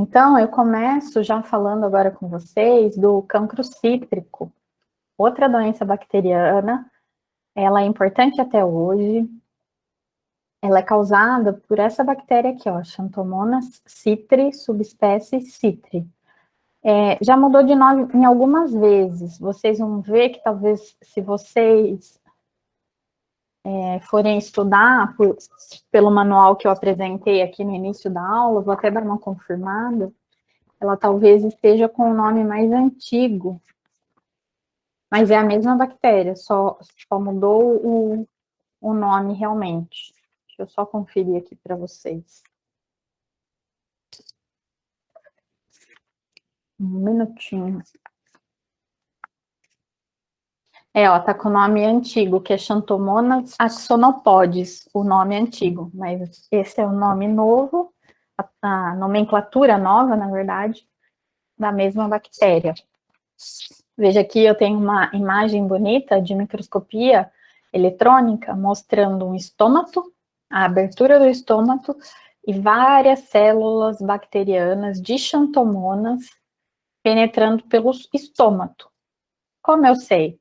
Então, eu começo já falando agora com vocês do cancro cítrico, outra doença bacteriana. Ela é importante até hoje. Ela é causada por essa bactéria aqui, ó, Xanthomonas citri, subespécie citri. Já mudou de nome em algumas vezes. Vocês vão ver que talvez, se vocês forem estudar pelo manual que eu apresentei aqui no início da aula, vou até dar uma confirmada, ela talvez esteja com o nome mais antigo, mas é a mesma bactéria, só mudou o nome realmente. Deixa eu só conferir aqui para vocês. Um minutinho. Ó, tá com o nome antigo, que é Xanthomonas axonopodes, o nome antigo, mas esse é o nome novo, a nomenclatura nova, na verdade, da mesma bactéria. Veja aqui, eu tenho uma imagem bonita de microscopia eletrônica mostrando um estômato, a abertura do estômato e várias células bacterianas de Xanthomonas penetrando pelo estômato. Como eu sei?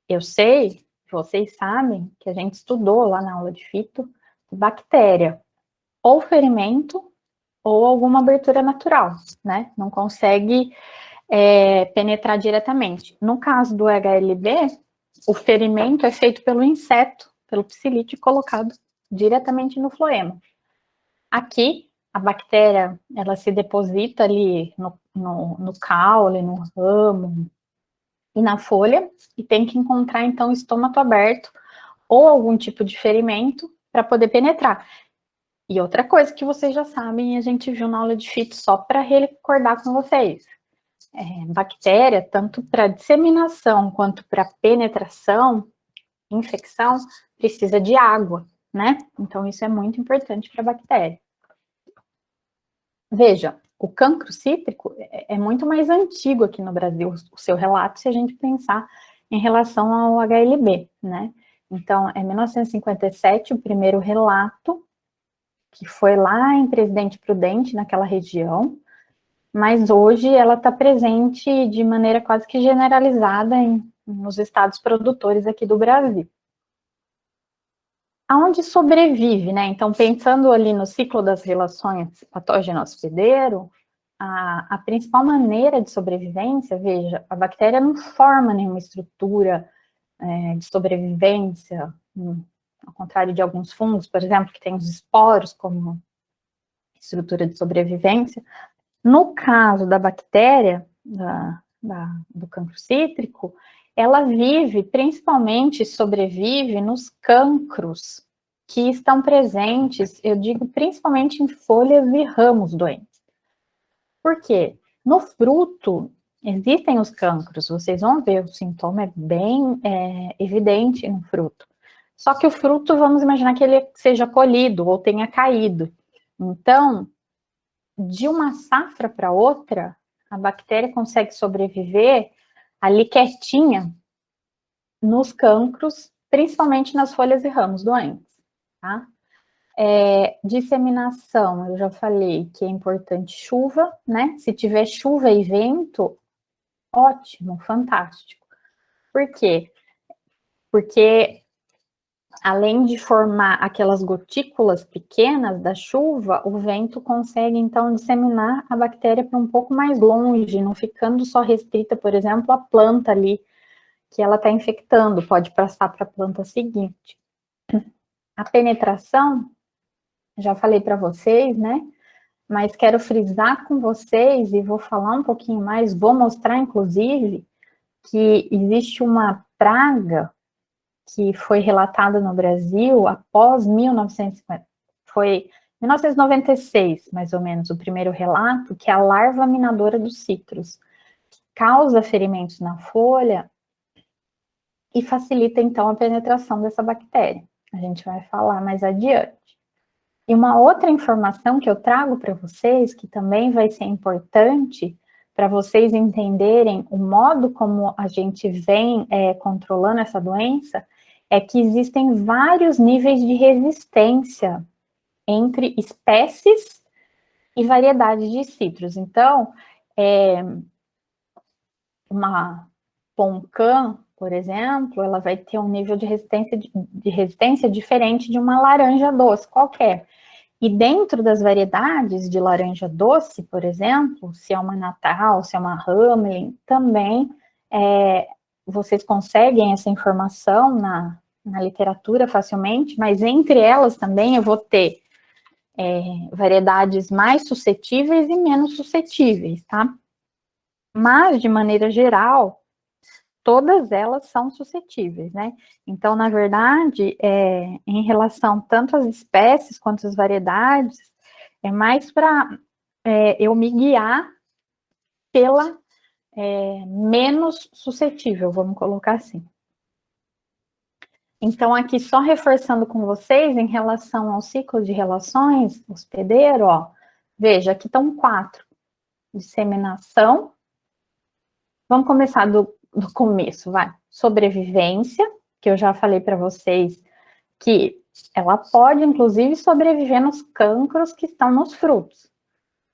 Eu sei, vocês sabem, que a gente estudou lá na aula de fito, bactéria, ou ferimento, ou alguma abertura natural, né? Não consegue penetrar diretamente. No caso do HLB, o ferimento é feito pelo inseto, pelo psilite, colocado diretamente no floema. Aqui, a bactéria, ela se deposita ali no caule, no ramo e na folha, e tem que encontrar, então, o estômato aberto ou algum tipo de ferimento para poder penetrar. E outra coisa que vocês já sabem, a gente viu na aula de fito, só para recordar com vocês. Bactéria, tanto para disseminação quanto para penetração, infecção, precisa de água, né? Então, isso é muito importante para a bactéria. Veja, o cancro cítrico é muito mais antigo aqui no Brasil, o seu relato, se a gente pensar em relação ao HLB, né? Então, é 1957 o primeiro relato, que foi lá em Presidente Prudente, naquela região, mas hoje ela está presente de maneira quase que generalizada nos estados produtores aqui do Brasil. Aonde sobrevive, né? Então, pensando ali no ciclo das relações patógeno-hospedeiro, a principal maneira de sobrevivência, veja, a bactéria não forma nenhuma estrutura de sobrevivência, ao contrário de alguns fungos, por exemplo, que tem os esporos como estrutura de sobrevivência. No caso da bactéria, do cancro cítrico, ela vive, principalmente sobrevive nos cancros que estão presentes, eu digo principalmente em folhas e ramos doentes. Por quê? No fruto, existem os cancros, vocês vão ver, o sintoma é bem evidente no fruto. Só que o fruto, vamos imaginar que ele seja colhido ou tenha caído. Então, de uma safra para outra, a bactéria consegue sobreviver ali quietinha nos cancros, principalmente nas folhas e ramos doentes, tá? Disseminação, eu já falei que é importante chuva, né? Se tiver chuva e vento, ótimo, fantástico. Por quê? Porque além de formar aquelas gotículas pequenas da chuva, o vento consegue, então, disseminar a bactéria para um pouco mais longe, não ficando só restrita, por exemplo, à planta ali que ela está infectando, pode passar para a planta seguinte. A penetração, já falei para vocês, né? Mas quero frisar com vocês, e vou falar um pouquinho mais, vou mostrar, inclusive, que existe uma praga que foi relatada no Brasil após 1950, foi 1996, mais ou menos, o primeiro relato, que é a larva minadora dos citros, que causa ferimentos na folha e facilita, então, a penetração dessa bactéria. A gente vai falar mais adiante. E uma outra informação que eu trago para vocês, que também vai ser importante para vocês entenderem o modo como a gente vem controlando essa doença, é que existem vários níveis de resistência entre espécies e variedade de citros. Então, uma Poncã, por exemplo, ela vai ter um nível de resistência diferente de uma laranja doce qualquer. E dentro das variedades de laranja doce, por exemplo, se é uma Natal, se é uma Hamelin, também vocês conseguem essa informação na literatura facilmente, mas entre elas também eu vou ter variedades mais suscetíveis e menos suscetíveis, tá? Mas, de maneira geral, todas elas são suscetíveis, né? Então, na verdade, em relação tanto às espécies quanto às variedades, é mais para eu me guiar pela menos suscetível, vamos colocar assim. Então, aqui só reforçando com vocês, em relação ao ciclo de relações hospedeiro, ó, veja, aqui estão 4. Disseminação. Vamos começar do começo, vai. Sobrevivência, que eu já falei para vocês que ela pode, inclusive, sobreviver nos cancros que estão nos frutos,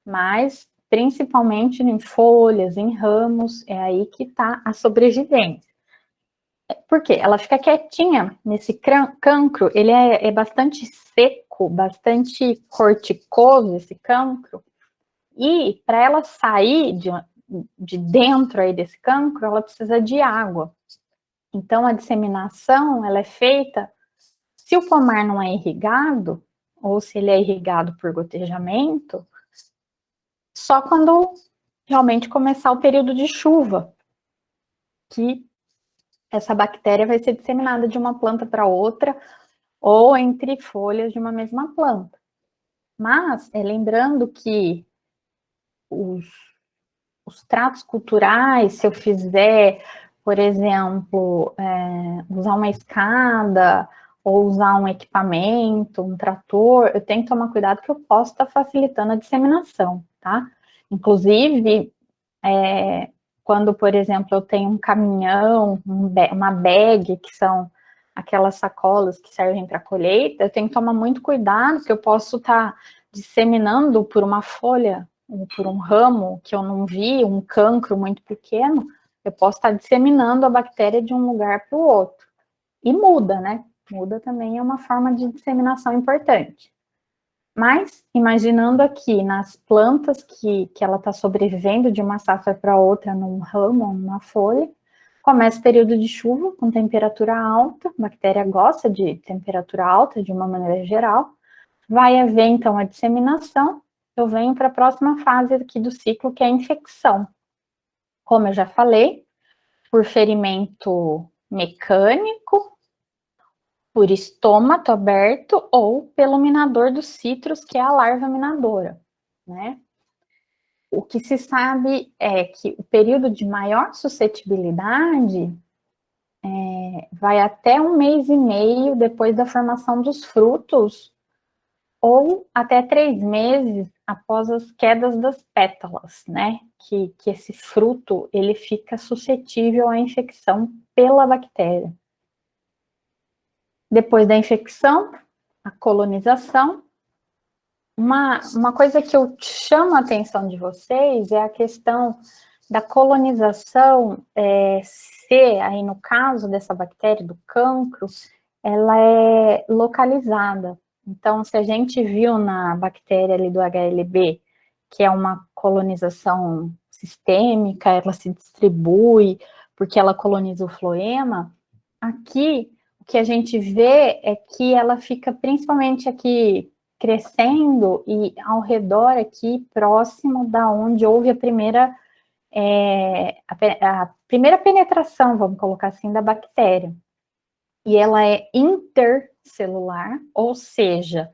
mas principalmente em folhas, em ramos, é aí que está a sobrevivência. Por quê? Ela fica quietinha nesse cancro, ele é bastante seco, bastante corticoso, esse cancro, e para ela sair de dentro aí desse cancro, ela precisa de água. Então, a disseminação, ela é feita, se o pomar não é irrigado, ou se ele é irrigado por gotejamento, só quando realmente começar o período de chuva, que essa bactéria vai ser disseminada de uma planta para outra, ou entre folhas de uma mesma planta. Mas, lembrando que os tratos culturais, se eu fizer, por exemplo, usar uma escada, ou usar um equipamento, um trator, eu tenho que tomar cuidado que eu posso estar facilitando a disseminação, tá? Inclusive, quando, por exemplo, eu tenho um caminhão, uma bag, que são aquelas sacolas que servem para colheita, eu tenho que tomar muito cuidado, que eu posso estar disseminando por uma folha, ou por um ramo que eu não vi, um cancro muito pequeno, eu posso estar disseminando a bactéria de um lugar para o outro. E muda, né? Muda também é uma forma de disseminação importante. Mas, imaginando aqui nas plantas que ela está sobrevivendo de uma safra para outra num ramo ou numa folha, começa o período de chuva com temperatura alta, a bactéria gosta de temperatura alta de uma maneira geral, vai haver então a disseminação, eu venho para a próxima fase aqui do ciclo, que é a infecção. Como eu já falei, por ferimento mecânico, por estômato aberto ou pelo minador dos citros, que é a larva minadora, né? O que se sabe é que o período de maior suscetibilidade vai até 1 mês e meio depois da formação dos frutos, ou até 3 meses após as quedas das pétalas, né? Que esse fruto, ele fica suscetível à infecção pela bactéria. Depois da infecção, a colonização. Uma coisa que eu chamo a atenção de vocês é a questão da colonização, ser, aí no caso dessa bactéria, do cancro, ela é localizada. Então, se a gente viu na bactéria ali do HLB, que é uma colonização sistêmica, ela se distribui porque ela coloniza o floema, aqui o que a gente vê é que ela fica principalmente aqui crescendo e ao redor aqui, próximo da onde houve a primeira penetração, vamos colocar assim, da bactéria. E ela é intercelular, ou seja,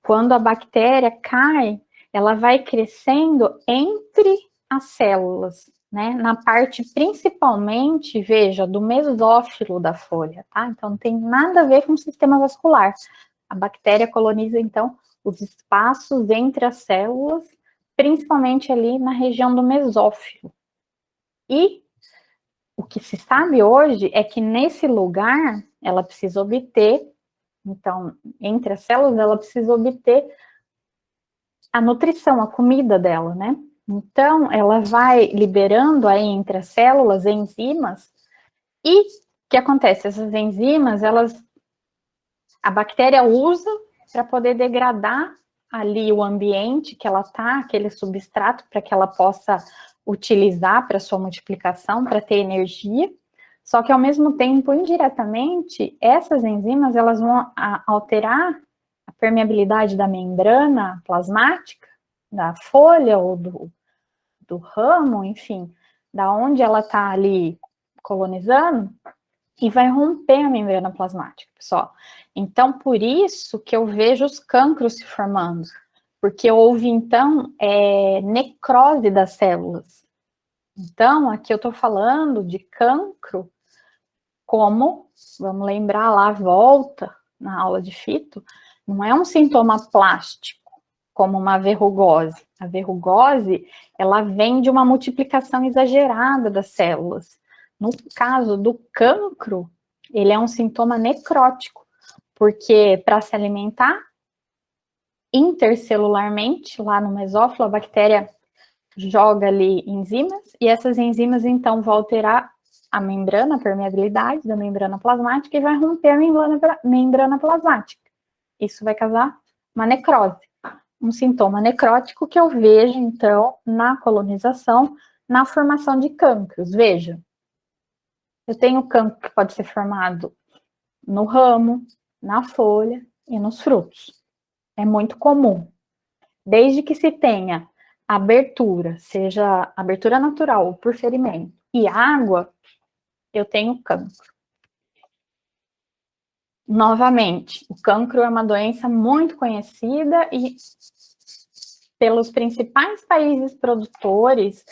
quando a bactéria cai, ela vai crescendo entre as células, né? Na parte, principalmente, veja, do mesófilo da folha, tá? Então, não tem nada a ver com o sistema vascular. A bactéria coloniza, então, os espaços entre as células, principalmente ali na região do mesófilo. E o que se sabe hoje é que nesse lugar ela precisa obter, então, entre as células, ela precisa obter a nutrição, a comida dela, né? Então, ela vai liberando aí entre as células enzimas e o que acontece? Essas enzimas, a bactéria usa para poder degradar ali o ambiente que ela está, aquele substrato, para que ela possa utilizar para sua multiplicação, para ter energia. Só que, ao mesmo tempo, indiretamente, essas enzimas elas vão alterar a permeabilidade da membrana plasmática, da folha ou do ramo, enfim, da onde ela está ali colonizando, e vai romper a membrana plasmática, pessoal. Então, por isso que eu vejo os cancros se formando, porque houve, então, necrose das células. Então, aqui eu estou falando de cancro como, vamos lembrar lá, volta na aula de fito, não é um sintoma plástico, como uma verrugose. A verrugose, ela vem de uma multiplicação exagerada das células. No caso do cancro, ele é um sintoma necrótico, porque para se alimentar intercelularmente, lá no mesófilo, a bactéria joga ali enzimas, e essas enzimas, então, vão alterar a membrana, a permeabilidade da membrana plasmática, e vai romper a membrana plasmática. Isso vai causar uma necrose. Um sintoma necrótico que eu vejo, então, na colonização, na formação de cancros. Veja, eu tenho cancro que pode ser formado no ramo, na folha e nos frutos. É muito comum. Desde que se tenha abertura, seja abertura natural ou por ferimento, e água, eu tenho cancro. Novamente, o cancro é uma doença muito conhecida e pelos principais países produtores,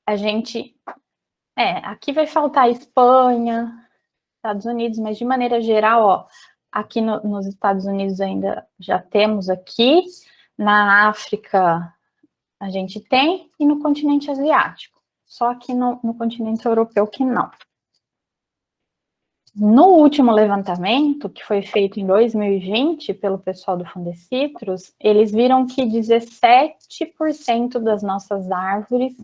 a gente... aqui vai faltar Espanha, Estados Unidos, mas de maneira geral, ó, aqui nos Estados Unidos ainda já temos aqui, na África a gente tem, e no continente asiático. Só aqui no continente europeu que não. No último levantamento, que foi feito em 2020 pelo pessoal do Fundecitrus, eles viram que 17% das nossas árvores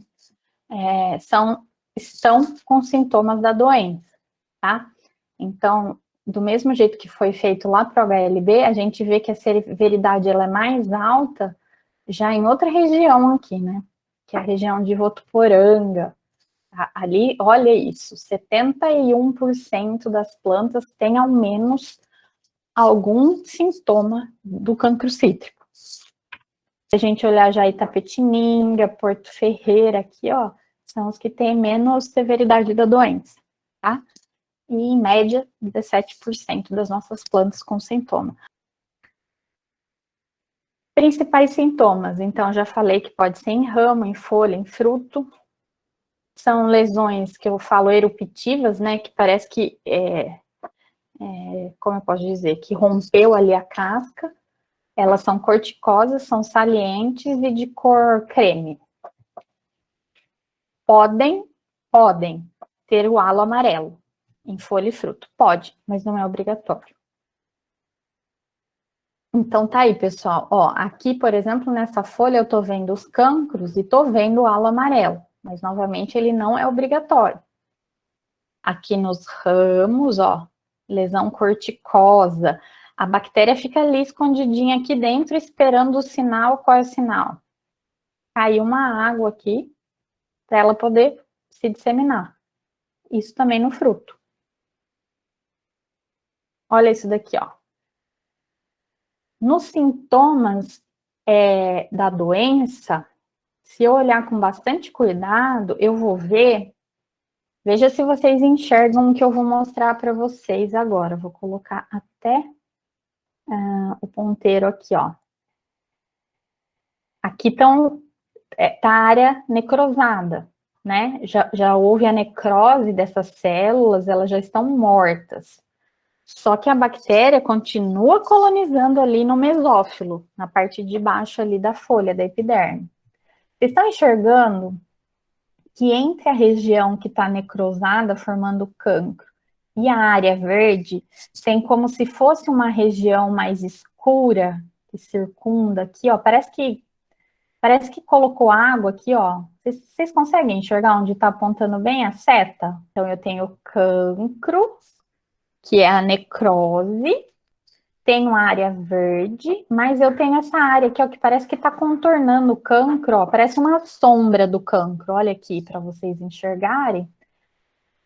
estão com sintomas da doença, tá? Então, do mesmo jeito que foi feito lá para o HLB, a gente vê que a severidade ela é mais alta já em outra região aqui, né? Que é a região de Votuporanga. Ali, olha isso, 71% das plantas têm ao menos algum sintoma do cancro cítrico. Se a gente olhar já Itapetininga, Porto Ferreira, aqui, ó, são os que têm menos severidade da doença, tá? E, em média, 17% das nossas plantas com sintoma. Principais sintomas, então, já falei que pode ser em ramo, em folha, em fruto. São lesões que eu falo eruptivas, né, que parece que, como eu posso dizer, que rompeu ali a casca. Elas são corticosas, são salientes e de cor creme. Podem ter o halo amarelo em folha e fruto. Pode, mas não é obrigatório. Então, tá aí, pessoal. Ó, aqui, por exemplo, nessa folha eu tô vendo os cancros e tô vendo o halo amarelo. Mas, novamente, ele não é obrigatório. Aqui nos ramos, ó, lesão corticosa. A bactéria fica ali escondidinha aqui dentro, esperando o sinal. Qual é o sinal? Caiu uma água aqui, para ela poder se disseminar. Isso também no fruto. Olha isso daqui, ó. Nos sintomas da doença, se eu olhar com bastante cuidado, eu vou ver. Veja se vocês enxergam o que eu vou mostrar para vocês agora. Vou colocar até o ponteiro aqui, ó. Aqui tá a área necrosada, né? Já houve a necrose dessas células, elas já estão mortas. Só que a bactéria continua colonizando ali no mesófilo, na parte de baixo ali da folha, da epiderme. Vocês estão enxergando que entre a região que está necrosada, formando cancro, e a área verde, tem como se fosse uma região mais escura, que circunda aqui, ó, parece que colocou água aqui, ó. Vocês conseguem enxergar onde está apontando bem a seta? Então, eu tenho cancro, que é a necrose, tenho a área verde, mas eu tenho essa área aqui, ó, que parece que está contornando o cancro, ó, parece uma sombra do cancro. Olha aqui, para vocês enxergarem,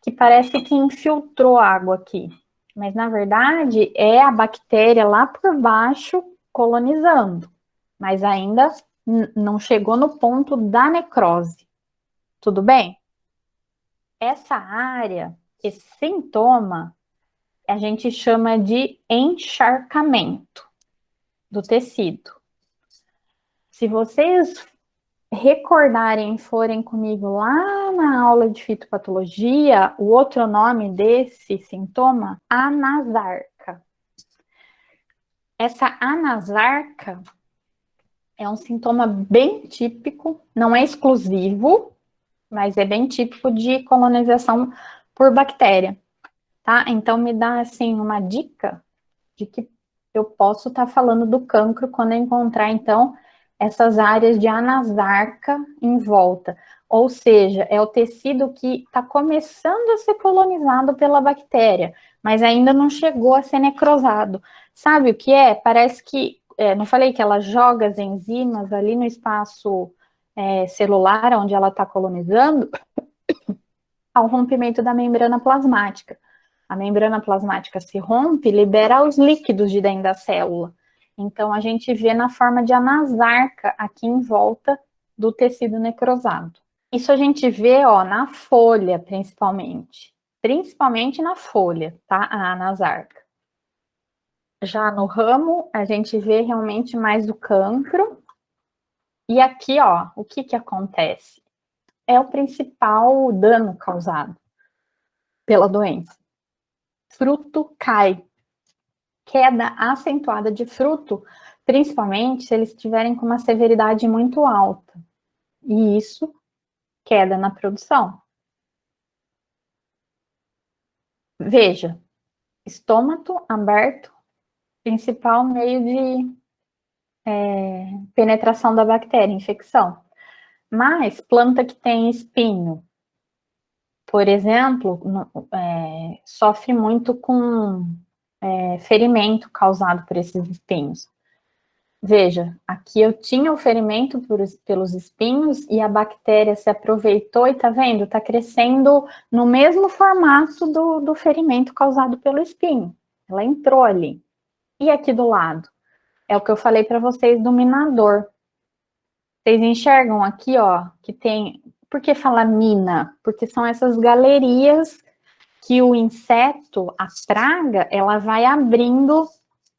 que parece que infiltrou água aqui. Mas, na verdade, é a bactéria lá por baixo colonizando. Mas ainda não chegou no ponto da necrose. Tudo bem? Essa área, esse sintoma, a gente chama de encharcamento do tecido. Se vocês recordarem e forem comigo lá na aula de fitopatologia, o outro nome desse sintoma, anasarca. Essa anasarca é um sintoma bem típico, não é exclusivo, mas é bem típico de colonização por bactéria, tá? Então, me dá, assim, uma dica de que eu posso estar falando do cancro quando eu encontrar, então, essas áreas de anasarca em volta. Ou seja, é o tecido que está começando a ser colonizado pela bactéria, mas ainda não chegou a ser necrosado. Sabe o que é? Parece que, não falei que ela joga as enzimas ali no espaço celular, onde ela está colonizando, ao rompimento da membrana plasmática. A membrana plasmática se rompe, libera os líquidos de dentro da célula. Então, a gente vê na forma de anasarca aqui em volta do tecido necrosado. Isso a gente vê, ó, na folha, principalmente. Principalmente na folha, tá? A anasarca. Já no ramo, a gente vê realmente mais o cancro. E aqui, ó, o que que acontece? É o principal dano causado pela doença. Fruto cai. Queda acentuada de fruto, principalmente se eles estiverem com uma severidade muito alta. E isso, queda na produção. Veja, estômago aberto, principal meio de penetração da bactéria, infecção. Mas planta que tem espinho, por exemplo, sofre muito com ferimento causado por esses espinhos. Veja, aqui eu tinha o ferimento pelos espinhos e a bactéria se aproveitou e tá vendo? Tá crescendo no mesmo formato do ferimento causado pelo espinho. Ela entrou ali. E aqui do lado? É o que eu falei para vocês do minador. Vocês enxergam aqui, ó, que tem... Por que fala mina? Porque são essas galerias que o inseto, a praga, ela vai abrindo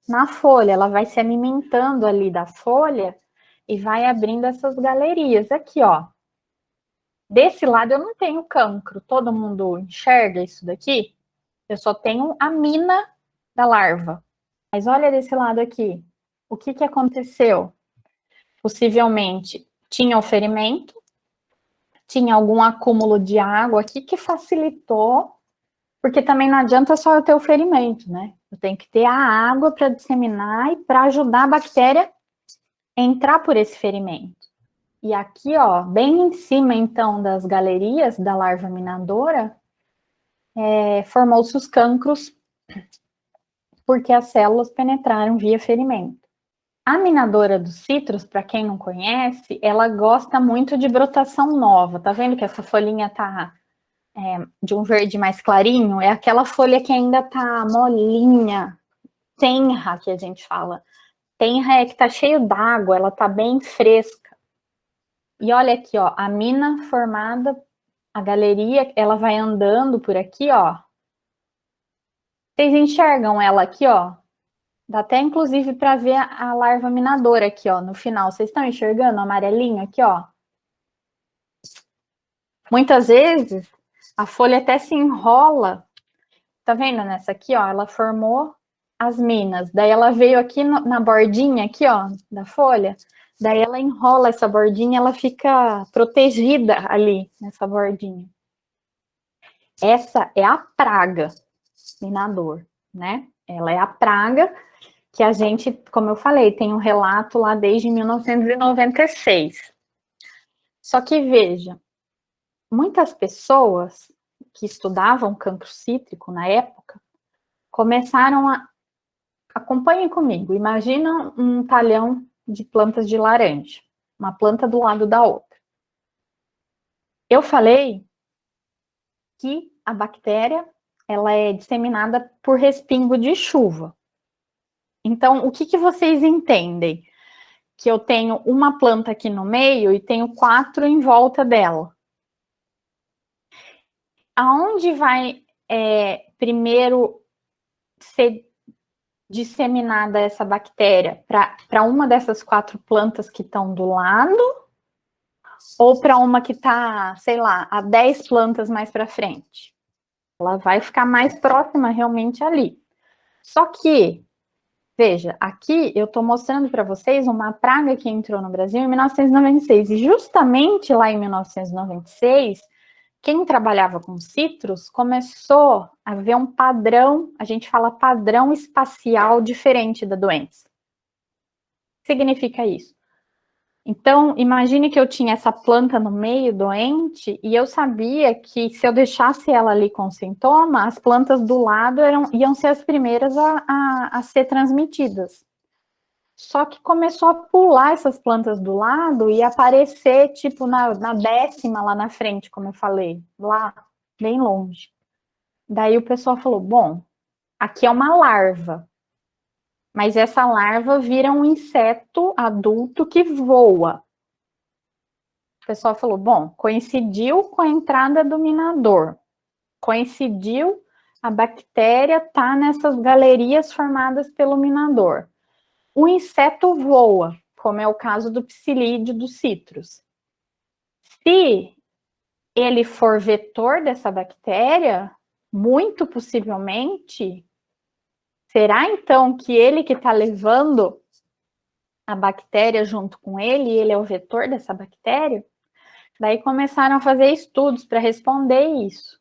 na folha, ela vai se alimentando ali da folha e vai abrindo essas galerias. Aqui, ó. Desse lado eu não tenho cancro. Todo mundo enxerga isso daqui? Eu só tenho a mina da larva. Mas olha desse lado aqui. O que que aconteceu? Possivelmente tinha o ferimento, tinha algum acúmulo de água aqui que facilitou, porque também não adianta só eu ter o ferimento, né? Eu tenho que ter a água para disseminar e para ajudar a bactéria a entrar por esse ferimento. E aqui, ó, bem em cima, então, das galerias da larva minadora, formou-se os cancros, porque as células penetraram via ferimento. A minadora dos citros, para quem não conhece, ela gosta muito de brotação nova. Tá vendo que essa folhinha tá de um verde mais clarinho? É aquela folha que ainda tá molinha, tenra, que a gente fala. Tenra é que tá cheio d'água, ela tá bem fresca. E olha aqui, ó, a mina formada, a galeria, ela vai andando por aqui, ó. Vocês enxergam ela aqui, ó? Dá até, inclusive, para ver a larva minadora aqui, ó, no final. Vocês estão enxergando o amarelinho aqui, ó? Muitas vezes, a folha até se enrola. Tá vendo nessa aqui, ó? Ela formou as minas. Daí ela veio aqui na bordinha, aqui, ó, da folha. Daí ela enrola essa bordinha, ela fica protegida ali, nessa bordinha. Essa é a praga minador, né? Ela é a praga que a gente, como eu falei, tem um relato lá desde 1996. Só que, veja, muitas pessoas que estudavam cancro cítrico na época começaram a... Acompanhem comigo, imagina um talhão de plantas de laranja, uma planta do lado da outra. Eu falei que a bactéria, ela é disseminada por respingo de chuva. Então, o que vocês entendem? Que eu tenho uma planta aqui no meio e tenho 4 em volta dela. Aonde vai primeiro ser disseminada essa bactéria? Para uma dessas 4 plantas que estão do lado? Ou para uma que está, sei lá, a 10 plantas mais para frente? Ela vai ficar mais próxima realmente ali. Só que, veja, aqui eu estou mostrando para vocês uma praga que entrou no Brasil em 1996. E justamente lá em 1996, quem trabalhava com citros começou a ver um padrão, a gente fala padrão espacial diferente da doença. O que significa isso? Então, imagine que eu tinha essa planta no meio doente e eu sabia que se eu deixasse ela ali com sintoma, as plantas do lado iam ser as primeiras a ser transmitidas. Só que começou a pular essas plantas do lado e aparecer, tipo, na 10ª lá na frente, como eu falei, lá, bem longe. Daí o pessoal falou, bom, aqui é uma larva, mas essa larva vira um inseto adulto que voa. O pessoal falou, bom, coincidiu com a entrada do minador, coincidiu a bactéria tá nessas galerias formadas pelo minador. O inseto voa, como é o caso do psilídeo dos citros. Se ele for vetor dessa bactéria, muito possivelmente, será então que ele que está levando a bactéria junto com ele, e ele é o vetor dessa bactéria? Daí começaram a fazer estudos para responder isso.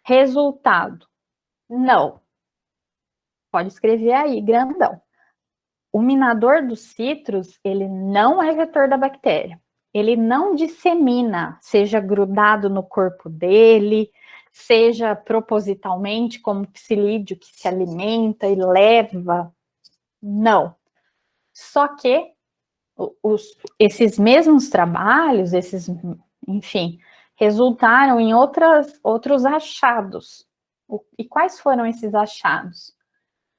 Resultado: não. Pode escrever aí, grandão. O minador dos citros, ele não é vetor da bactéria. Ele não dissemina, seja grudado no corpo dele, seja propositalmente, como psilídeo que se alimenta e leva. Não. Só que esses mesmos trabalhos, enfim, resultaram em outros achados. E quais foram esses achados?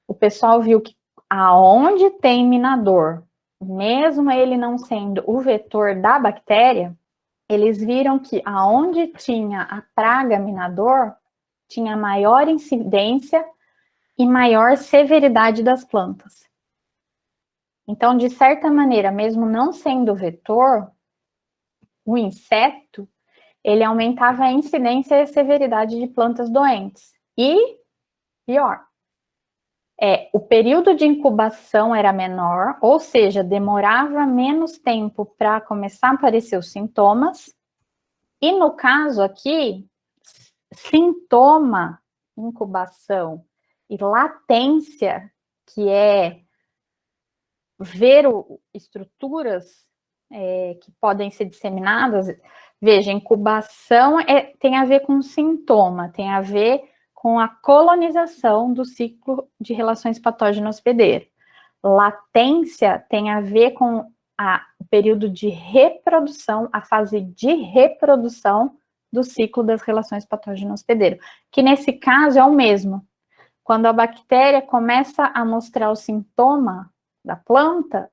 O pessoal viu que aonde tem minador, mesmo ele não sendo o vetor da bactéria, eles viram que aonde tinha a praga minador, tinha maior incidência e maior severidade das plantas. Então, de certa maneira, mesmo não sendo vetor, o inseto, ele aumentava a incidência e a severidade de plantas doentes. E, pior, o período de incubação era menor, ou seja, demorava menos tempo para começar a aparecer os sintomas. E no caso aqui, sintoma, incubação e latência, que é ver estruturas que podem ser disseminadas. Veja, incubação tem a ver com sintoma, tem a ver com a colonização do ciclo de relações patógeno-hospedeiro. Latência tem a ver com o período de reprodução, a fase de reprodução do ciclo das relações patógeno-hospedeiro, que nesse caso é o mesmo. Quando a bactéria começa a mostrar o sintoma na planta,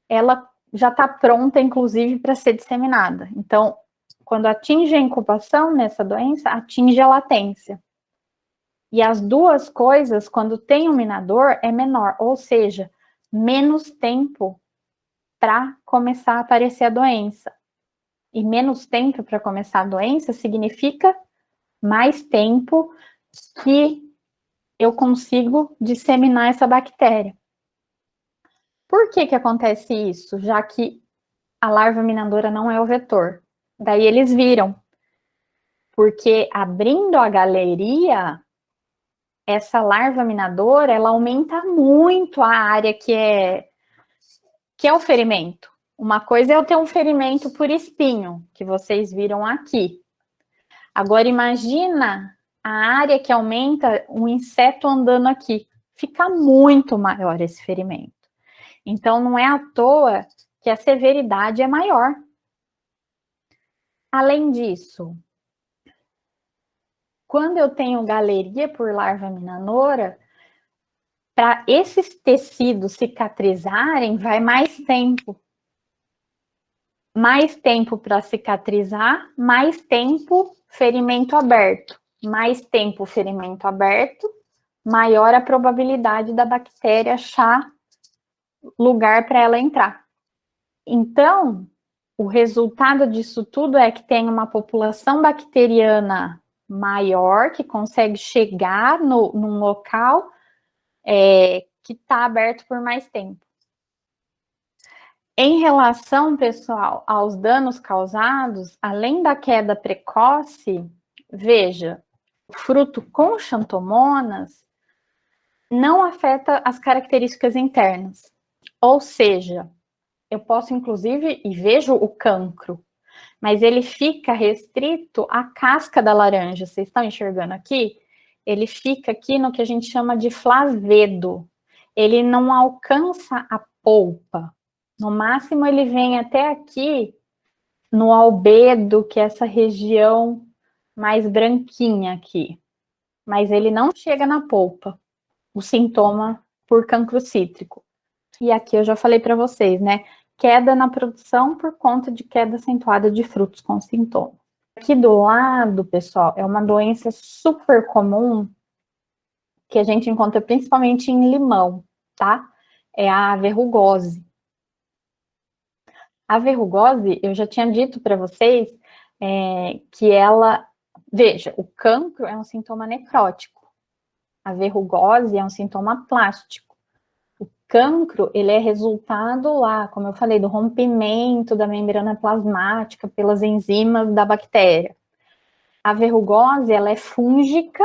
ela já está pronta, inclusive, para ser disseminada. Então, quando atinge a incubação nessa doença, atinge a latência. E as duas coisas, quando tem um minador, é menor, ou seja, menos tempo para começar a aparecer a doença. E menos tempo para começar a doença significa mais tempo que eu consigo disseminar essa bactéria. Por que acontece isso? Já que a larva minadora não é o vetor. Daí eles viram. Porque abrindo a galeria, essa larva minadora, ela aumenta muito a área que é o ferimento. Uma coisa é eu ter um ferimento por espinho, que vocês viram aqui. Agora, imagina a área que aumenta um inseto andando aqui. Fica muito maior esse ferimento. Então, não é à toa que a severidade é maior. Além disso, quando eu tenho galeria por larva minadora, para esses tecidos cicatrizarem, vai mais tempo. Mais tempo para cicatrizar, mais tempo ferimento aberto. Mais tempo ferimento aberto, maior a probabilidade da bactéria achar lugar para ela entrar. Então, o resultado disso tudo é que tem uma população bacteriana maior, que consegue chegar num local que está aberto por mais tempo. Em relação, pessoal, aos danos causados, além da queda precoce, veja, o fruto com xantomonas não afeta as características internas. Ou seja, eu posso, inclusive, e vejo o cancro, mas ele fica restrito à casca da laranja. Vocês estão enxergando aqui? Ele fica aqui no que a gente chama de flavedo. Ele não alcança a polpa. No máximo, ele vem até aqui no albedo, que é essa região mais branquinha aqui. Mas ele não chega na polpa, o sintoma por cancro cítrico. E aqui eu já falei para vocês, né? Queda na produção por conta de queda acentuada de frutos com sintoma. Aqui do lado, pessoal, é uma doença super comum que a gente encontra principalmente em limão, tá? É a verrugose. A verrugose, eu já tinha dito para vocês que ela... Veja, o cancro é um sintoma necrótico. A verrugose é um sintoma plástico. O cancro, ele é resultado lá, como eu falei, do rompimento da membrana plasmática pelas enzimas da bactéria. A verrugose, ela é fúngica,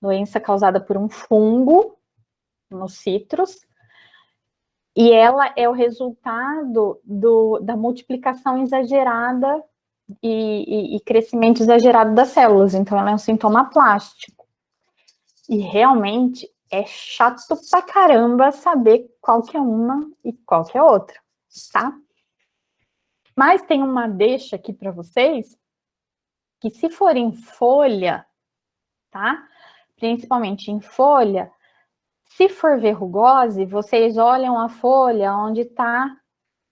doença causada por um fungo nos citros, e ela é o resultado da multiplicação exagerada e crescimento exagerado das células. Então, ela é um sintoma plástico. E realmente é chato pra caramba saber qual que é uma e qual que é outra, tá? Mas tem uma deixa aqui para vocês, que se for em folha, tá? Principalmente em folha, se for verrugose, vocês olham a folha onde está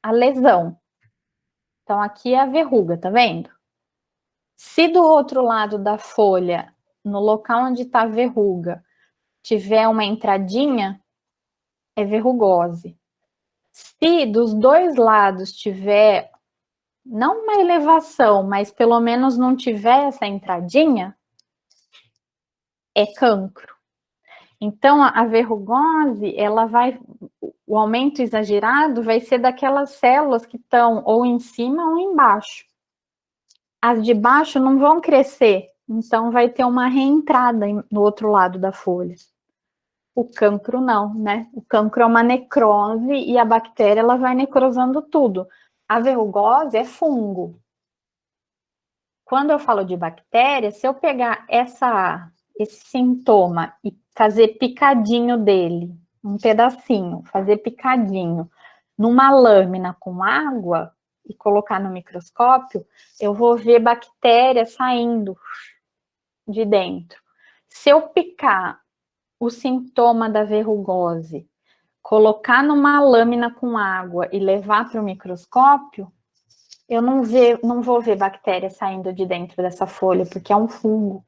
a lesão. Então, aqui é a verruga, tá vendo? Se do outro lado da folha, no local onde está a verruga, tiver uma entradinha, é verrugose. Se dos dois lados tiver, não uma elevação, mas pelo menos não tiver essa entradinha, é cancro. Então, a verrugose, ela vai, o aumento exagerado vai ser daquelas células que estão ou em cima ou embaixo. As de baixo não vão crescer, então vai ter uma reentrada no outro lado da folha. O cancro não, né? O cancro é uma necrose e a bactéria, ela vai necrosando tudo. A verrugose é fungo. Quando eu falo de bactéria, se eu pegar esse sintoma e fazer picadinho dele, um pedacinho, fazer picadinho numa lâmina com água e colocar no microscópio, eu vou ver bactéria saindo de dentro. Se eu picar o sintoma da verrugose, colocar numa lâmina com água e levar para o microscópio, eu não vou ver bactéria saindo de dentro dessa folha, porque é um fungo.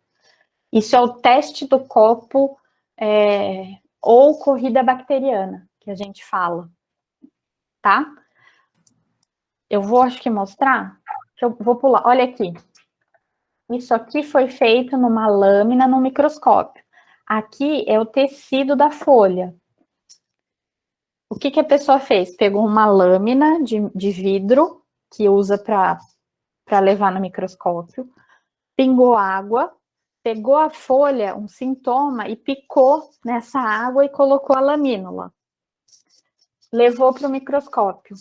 Isso é o teste do copo ou corrida bacteriana, que a gente fala, tá? Eu vou, acho que mostrar, eu vou pular, olha aqui. Isso aqui foi feito numa lâmina no microscópio. Aqui é o tecido da folha. O que a pessoa fez? Pegou uma lâmina de vidro, que usa para levar no microscópio, pingou água, pegou a folha, um sintoma, e picou nessa água e colocou a lamínula. Levou para o microscópio.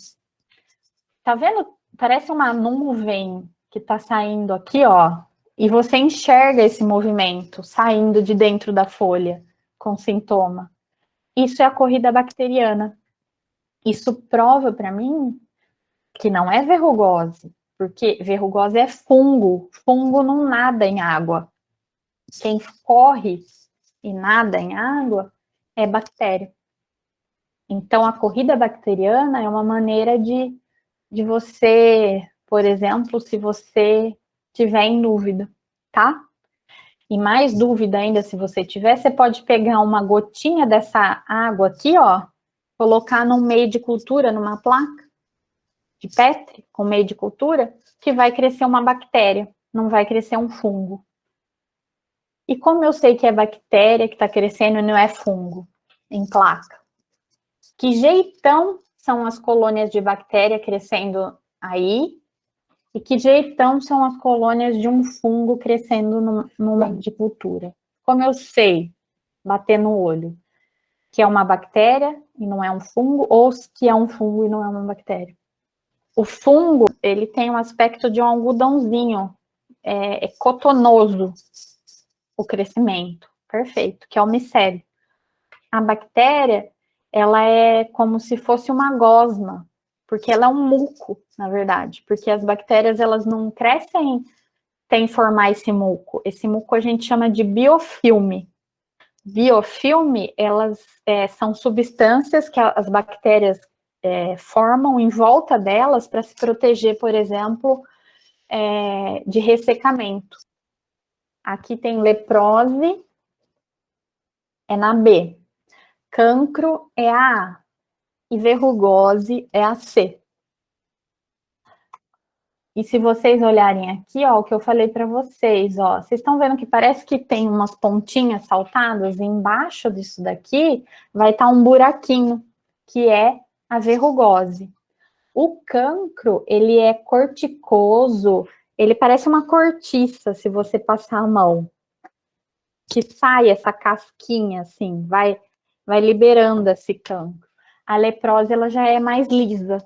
Tá vendo? Parece uma nuvem que tá saindo aqui, ó. E você enxerga esse movimento saindo de dentro da folha com sintoma. Isso é a corrida bacteriana. Isso prova para mim que não é verrugose, porque verrugose é fungo. Fungo não nada em água. Quem corre e nada em água é bactéria. Então, a corrida bacteriana é uma maneira de você, por exemplo, se você tiver em dúvida, tá? E mais dúvida ainda, se você tiver, você pode pegar uma gotinha dessa água aqui, ó, colocar num meio de cultura, numa placa de Petri, com meio de cultura, que vai crescer uma bactéria, não vai crescer um fungo. E como eu sei que é bactéria que está crescendo e não é fungo em placa? Que jeitão são as colônias de bactéria crescendo aí? E que jeitão são as colônias de um fungo crescendo no meio de cultura? Como eu sei, bater no olho, que é uma bactéria e não é um fungo, ou que é um fungo e não é uma bactéria? O fungo, ele tem um aspecto de um algodãozinho, é cotonoso o crescimento, perfeito, que é o micélio. A bactéria, ela é como se fosse uma gosma, porque ela é um muco, na verdade, porque as bactérias, elas não crescem sem formar esse muco. Esse muco a gente chama de biofilme. Biofilme, elas são substâncias que as bactérias formam em volta delas para se proteger, por exemplo, de ressecamento. Aqui tem leprose, é na B. Cancro é a A. E verrugose é a C. E se vocês olharem aqui, ó, o que eu falei para vocês, ó, vocês estão vendo que parece que tem umas pontinhas saltadas, e embaixo disso daqui vai estar um buraquinho, que é a verrugose. O cancro, ele é corticoso, ele parece uma cortiça, se você passar a mão, que sai essa casquinha, assim, vai liberando esse cancro. A leprose, ela já é mais lisa.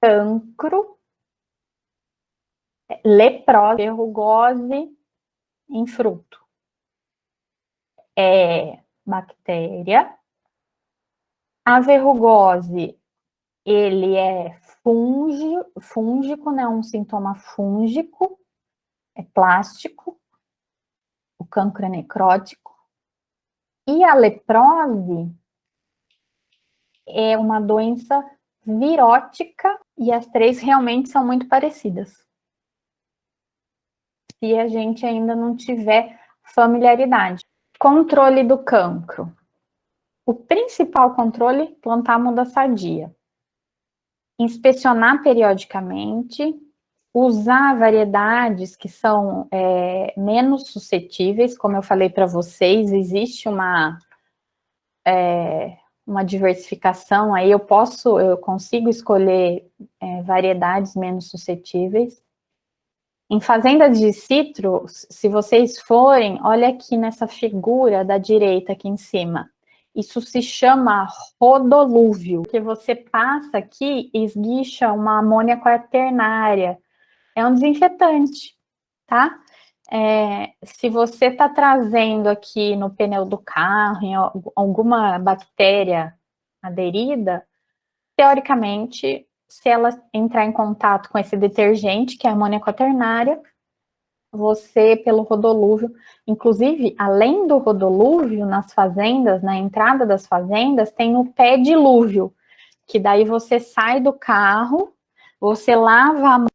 Cancro, leprose, verrugose em fruto. É bactéria. A verrugose, ele é fúngico, né? Um sintoma fúngico, é plástico. O cancro é necrótico. E a leprose é uma doença virótica e as três realmente são muito parecidas. Se a gente ainda não tiver familiaridade. Controle do cancro. O principal controle, plantar muda sadia. Inspecionar periodicamente, usar variedades que são menos suscetíveis, como eu falei para vocês, existe uma diversificação, aí eu consigo escolher variedades menos suscetíveis. Em fazendas de citros, se vocês forem, olha aqui nessa figura da direita aqui em cima, isso se chama rodolúvio, que você passa aqui e esguicha uma amônia quaternária, é um desinfetante, tá? Se você está trazendo aqui no pneu do carro alguma bactéria aderida, teoricamente, se ela entrar em contato com esse detergente, que é a amônia quaternária, você, pelo rodolúvio, inclusive, além do rodolúvio, nas fazendas, na entrada das fazendas, tem o pé dilúvio, que daí você sai do carro, você lava a mão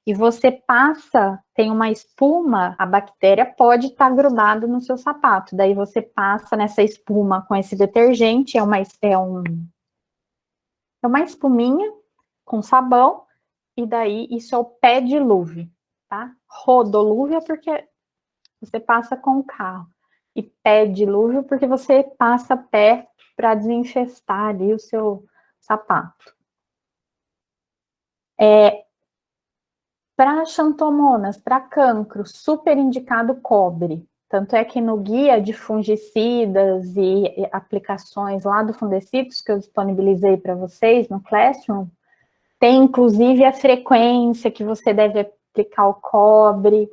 e você passa, tem uma espuma, a bactéria pode estar grudada no seu sapato, daí você passa nessa espuma com esse detergente, é uma espuminha com sabão, e daí isso é o pé dilúvio, tá? Rodolúvio é porque você passa com o carro, e pé dilúvio porque você passa pé para desinfestar ali o seu sapato. Para xantomonas, para cancro, super indicado cobre. Tanto é que no guia de fungicidas e aplicações lá do Fundecitos, que eu disponibilizei para vocês no Classroom, tem inclusive a frequência que você deve aplicar o cobre,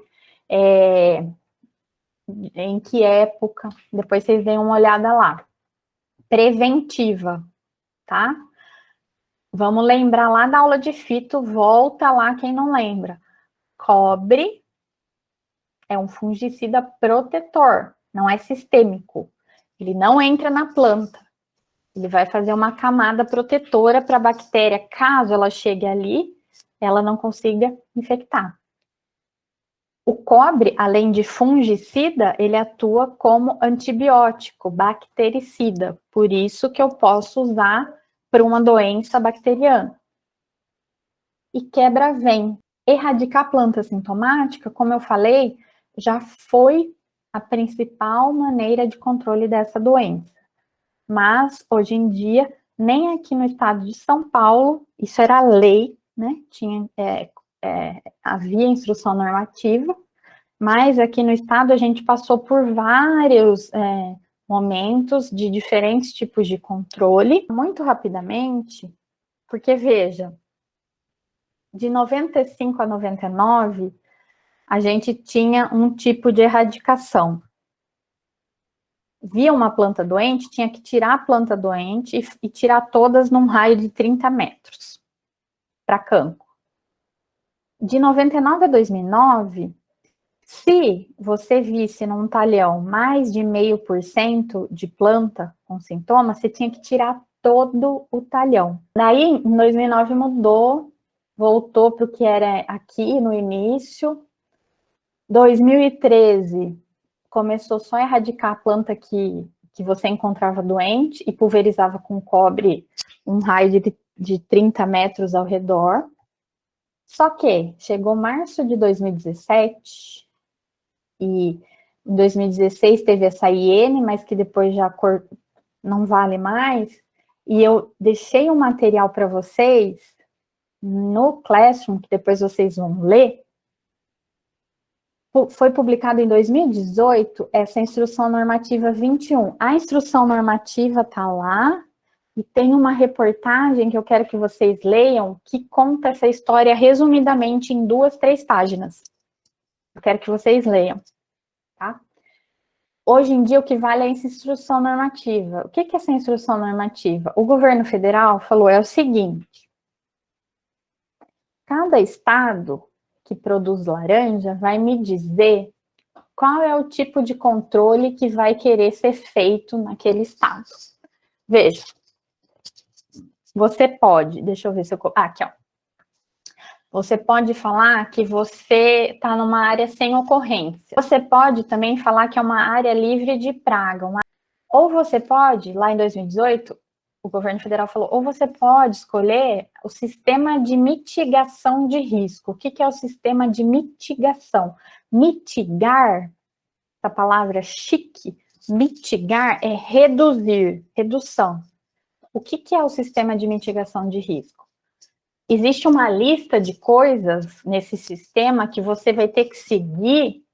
em que época, depois vocês deem uma olhada lá. Preventiva, tá? Vamos lembrar lá da aula de fito, volta lá quem não lembra. Cobre é um fungicida protetor, não é sistêmico. Ele não entra na planta. Ele vai fazer uma camada protetora para a bactéria, caso ela chegue ali, ela não consiga infectar. O cobre, além de fungicida, ele atua como antibiótico, bactericida. Por isso que eu posso usar para uma doença bacteriana. E quebra-vem. Erradicar a planta sintomática, como eu falei, já foi a principal maneira de controle dessa doença. Mas, hoje em dia, nem aqui no estado de São Paulo, isso era lei, né? Havia instrução normativa, mas aqui no estado a gente passou por vários momentos de diferentes tipos de controle. Muito rapidamente, porque veja, de 95 a 99, a gente tinha um tipo de erradicação. Via uma planta doente, tinha que tirar a planta doente e tirar todas num raio de 30 metros para cancro. De 99 a 2009, se você visse num talhão mais de 0,5% de planta com sintomas, você tinha que tirar todo o talhão. Daí, em 2009 mudou, voltou para o que era aqui no início. 2013, começou só a erradicar a planta que você encontrava doente e pulverizava com cobre um raio de 30 metros ao redor. Só que chegou março de 2017 e em 2016 teve essa IN, mas que depois já não vale mais, e eu deixei um material para vocês no Classroom, que depois vocês vão ler. Foi publicado em 2018 essa instrução normativa 21. A instrução normativa está lá, e tem uma reportagem que eu quero que vocês leiam, que conta essa história resumidamente em 2, 3 páginas. Eu quero que vocês leiam, tá? Hoje em dia, o que vale é essa instrução normativa. O que é essa instrução normativa? O governo federal falou é o seguinte: cada estado que produz laranja vai me dizer qual é o tipo de controle que vai querer ser feito naquele estado. Veja, você pode, deixa eu ver se eu... aqui, ó. Você pode falar que você está numa área sem ocorrência. Você pode também falar que é uma área livre de praga. Ou você pode, lá em 2018, o governo federal falou, ou você pode escolher o sistema de mitigação de risco. O que é o sistema de mitigação? Mitigar, essa palavra chique, mitigar é reduzir, redução. O que é o sistema de mitigação de risco? Existe uma lista de coisas nesse sistema que você vai ter que seguir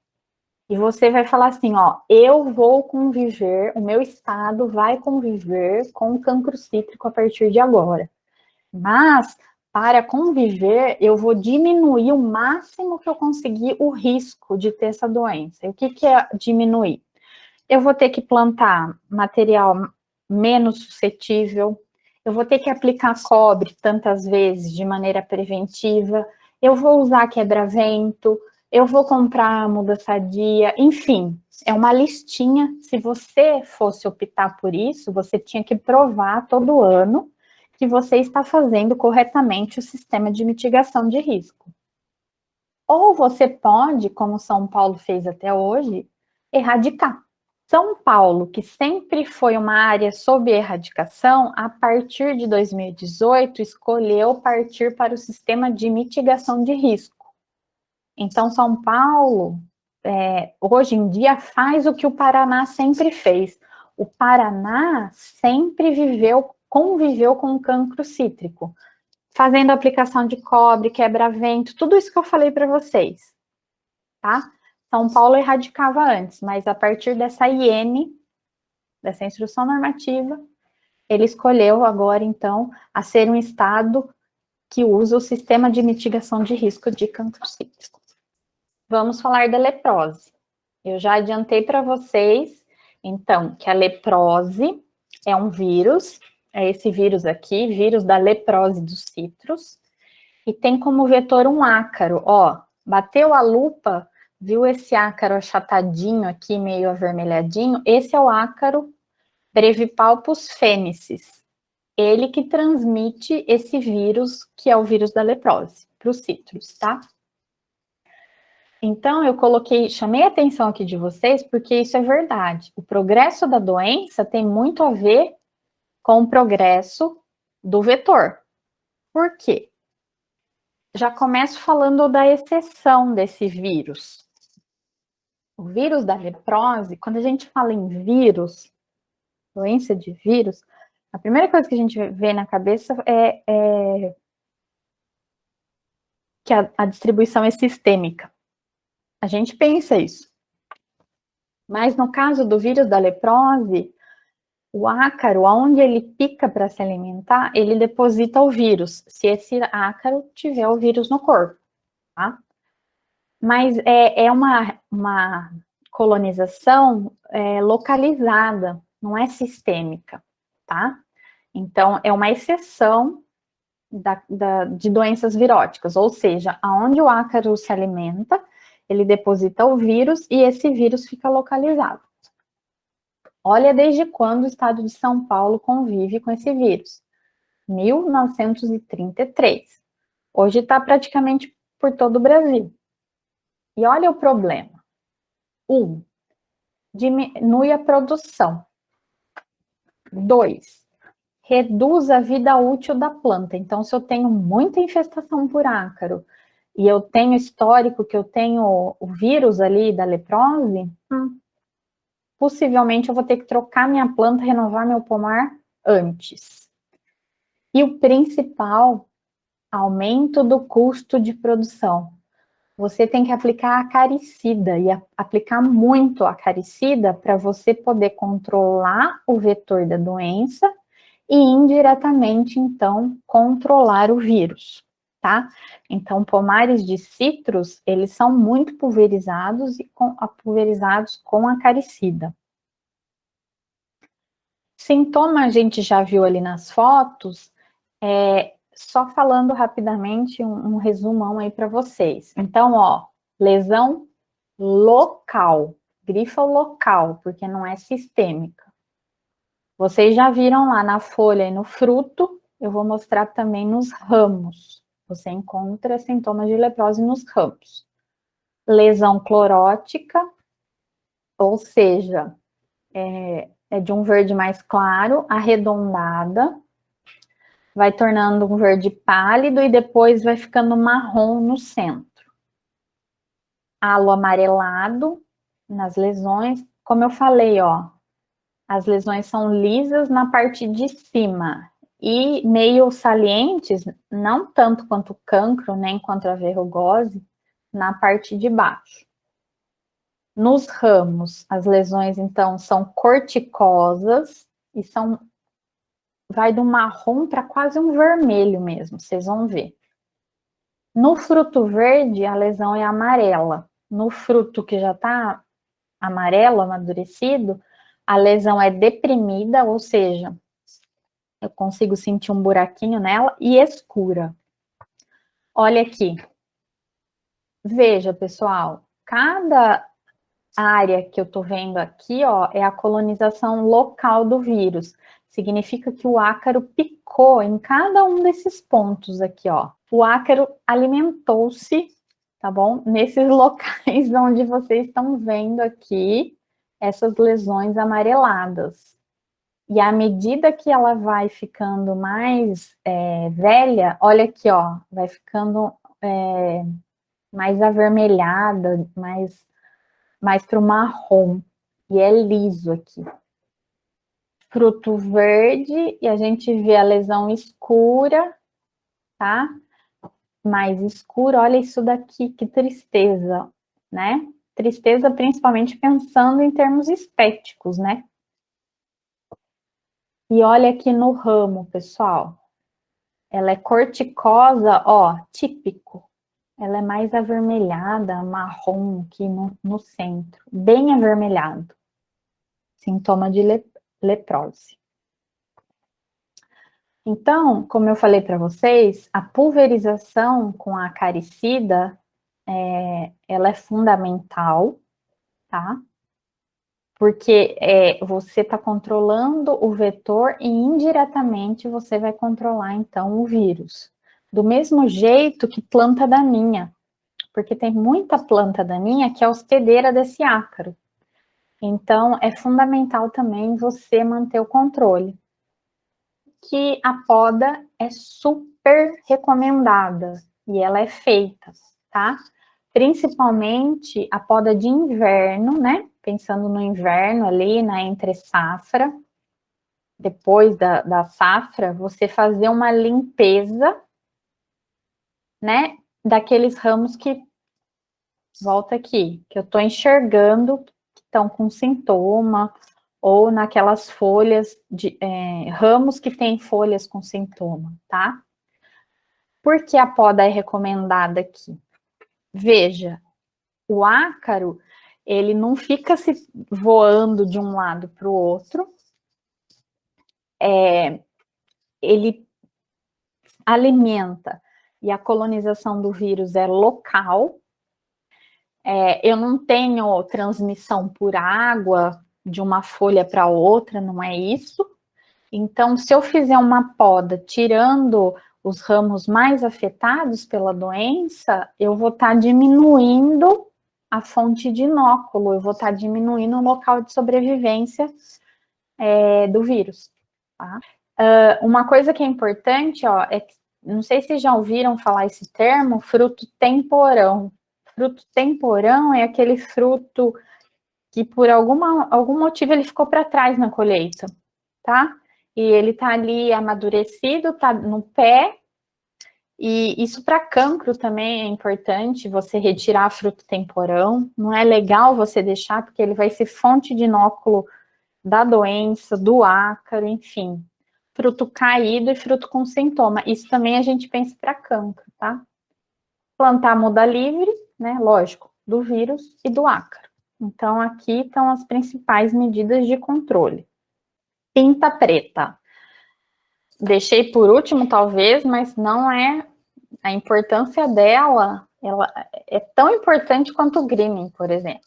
e você vai falar assim, ó, eu vou conviver, o meu estado vai conviver com o cancro cítrico a partir de agora. Mas, para conviver, eu vou diminuir o máximo que eu conseguir o risco de ter essa doença. E o que é diminuir? Eu vou ter que plantar material menos suscetível, eu vou ter que aplicar cobre tantas vezes de maneira preventiva, eu vou usar quebra-vento, eu vou comprar muda sadia, enfim, é uma listinha. Se você fosse optar por isso, você tinha que provar todo ano que você está fazendo corretamente o sistema de mitigação de risco. Ou você pode, como São Paulo fez até hoje, erradicar. São Paulo, que sempre foi uma área sob erradicação, a partir de 2018, escolheu partir para o sistema de mitigação de risco. Então, São Paulo, hoje em dia, faz o que o Paraná sempre fez. O Paraná sempre conviveu com o cancro cítrico. fazendo aplicação de cobre, quebra-vento, tudo isso que eu falei para vocês, tá? São Paulo erradicava antes, mas a partir dessa IN, dessa instrução normativa, ele escolheu agora, então, a ser um estado que usa o sistema de mitigação de risco de cancro cítrico. Vamos falar da leprose. Eu já adiantei para vocês, então, que a leprose é um vírus, é esse vírus aqui, vírus da leprose dos citros, e tem como vetor um ácaro, ó, bateu a lupa, viu esse ácaro achatadinho aqui, meio avermelhadinho? Esse é o ácaro Brevipalpus fenicis, ele que transmite esse vírus, que é o vírus da leprose, para os citros, tá? Então, eu chamei a atenção aqui de vocês, porque isso é verdade. O progresso da doença tem muito a ver com o progresso do vetor. Por quê? Já começo falando da exceção desse vírus. O vírus da leprose, quando a gente fala em vírus, doença de vírus, a primeira coisa que a gente vê na cabeça é que a distribuição é sistêmica. A gente pensa isso. Mas no caso do vírus da leprose, o ácaro, onde ele pica para se alimentar, ele deposita o vírus, se esse ácaro tiver o vírus no corpo, tá? Mas é uma colonização localizada, não é sistêmica, tá? Então, é uma exceção de doenças viróticas, ou seja, aonde o ácaro se alimenta, ele deposita o vírus e esse vírus fica localizado. Olha desde quando o estado de São Paulo convive com esse vírus. 1933. Hoje está praticamente por todo o Brasil. E olha o problema. 1. Diminui a produção. 2. Reduz a vida útil da planta. Então, se eu tenho muita infestação por ácaro e eu tenho histórico que eu tenho o vírus ali da leprose, possivelmente eu vou ter que trocar minha planta, renovar meu pomar antes. E o principal, aumento do custo de produção. Você tem que aplicar acaricida, e aplicar muito acaricida para você poder controlar o vetor da doença e indiretamente, então, controlar o vírus, tá? Então, pomares de citros, eles são muito pulverizados e pulverizados com acaricida. Sintoma a gente já viu ali nas fotos, só falando rapidamente um resumão aí para vocês. Então, ó, lesão local, grifa local, porque não é sistêmica. Vocês já viram lá na folha e no fruto, eu vou mostrar também nos ramos. Você encontra sintomas de leprose nos ramos. Lesão clorótica, ou seja, é de um verde mais claro, arredondada, vai tornando um verde pálido e depois vai ficando marrom no centro. Halo amarelado nas lesões, como eu falei, ó, as lesões são lisas na parte de cima e meio salientes, não tanto quanto o cancro, nem quanto a verrugose, na parte de baixo. Nos ramos, as lesões, então, são corticosas e vai do marrom para quase um vermelho mesmo, vocês vão ver. No fruto verde, a lesão é amarela. No fruto que já está amarelo, amadurecido, a lesão é deprimida, ou seja, eu consigo sentir um buraquinho nela, e escura. Olha aqui. Veja, pessoal, cada área que eu tô vendo aqui, ó, é a colonização local do vírus. Significa que o ácaro picou em cada um desses pontos aqui, ó. O ácaro alimentou-se, tá bom? Nesses locais onde vocês estão vendo aqui essas lesões amareladas. E à medida que ela vai ficando mais velha, olha aqui, ó, vai ficando mais avermelhada, mais para o marrom, e é liso aqui. Fruto verde, e a gente vê a lesão escura, tá? Mais escuro, olha isso daqui, que tristeza, né? Tristeza principalmente pensando em termos estéticos, né? E olha aqui no ramo, pessoal. Ela é corticosa, ó, típico. Ela é mais avermelhada, marrom aqui no centro, bem avermelhado. Sintoma de leprose. Então, como eu falei para vocês, a pulverização com a acaricida, ela é fundamental, tá? Porque você está controlando o vetor e indiretamente você vai controlar, então, o vírus. Do mesmo jeito que planta daninha, porque tem muita planta daninha que é hospedeira desse ácaro. Então, é fundamental também você manter o controle. Que a poda é super recomendada e ela é feita, tá? Principalmente a poda de inverno, né? Pensando no inverno ali, na entre safra. Depois da safra, você fazer uma limpeza, né? Daqueles ramos que, volta aqui, que eu tô enxergando que estão com sintoma, ou naquelas folhas, ramos que têm folhas com sintoma, tá? Por que a poda é recomendada aqui? Veja, o ácaro, ele não fica se voando de um lado para o outro, ele alimenta, e a colonização do vírus é local, eu não tenho transmissão por água de uma folha para outra, não é isso. Então, se eu fizer uma poda tirando os ramos mais afetados pela doença, eu vou estar diminuindo a fonte de inóculo, eu vou estar diminuindo o local de sobrevivência do vírus. Tá? Uma coisa que é importante, ó, não sei se já ouviram falar esse termo, fruto temporão. Fruto temporão é aquele fruto que por algum motivo ele ficou para trás na colheita, tá? E ele tá ali amadurecido, tá no pé, e isso para cancro também é importante, você retirar fruto temporão, não é legal você deixar, porque ele vai ser fonte de inóculo da doença, do ácaro, enfim. Fruto caído e fruto com sintoma, isso também a gente pensa para cancro, tá? Plantar muda livre, né, lógico, do vírus e do ácaro. Então, aqui estão as principais medidas de controle. Pinta preta. Deixei por último, talvez, mas não é a importância dela, ela é tão importante quanto o greening, por exemplo.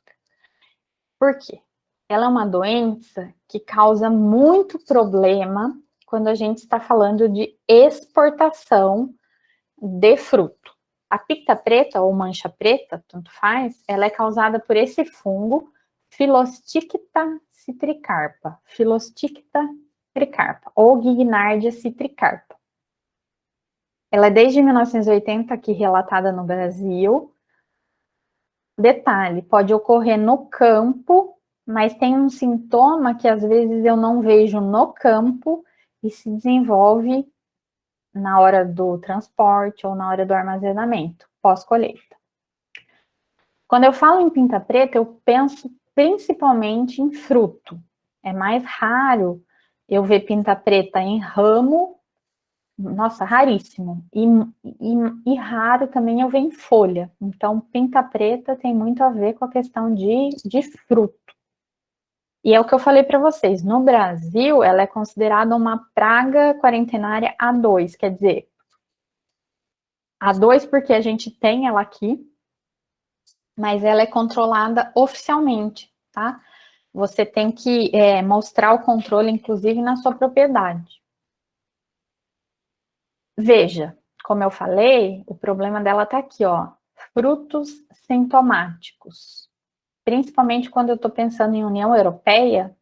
Por quê? Ela é uma doença que causa muito problema quando a gente está falando de exportação de fruto. A pinta preta ou mancha preta, tanto faz, ela é causada por esse fungo Phyllosticta citricarpa. Phyllosticta citricarpa ou Guignardia citricarpa. Ela é desde 1980 aqui relatada no Brasil. Detalhe, pode ocorrer no campo, mas tem um sintoma que às vezes eu não vejo no campo e se desenvolve na hora do transporte ou na hora do armazenamento, pós-colheita. Quando eu falo em pinta preta, eu penso principalmente em fruto. É mais raro eu ver pinta preta em ramo, nossa, raríssimo. E raro também eu ver em folha. Então, pinta preta tem muito a ver com a questão de fruto. E é o que eu falei para vocês, no Brasil, ela é considerada uma praga quarentenária A2, quer dizer, A2 porque a gente tem ela aqui, mas ela é controlada oficialmente, tá? Você tem que mostrar o controle, inclusive, na sua propriedade. Veja, como eu falei, o problema dela está aqui, ó, frutos sintomáticos. Principalmente quando eu estou pensando em União Europeia,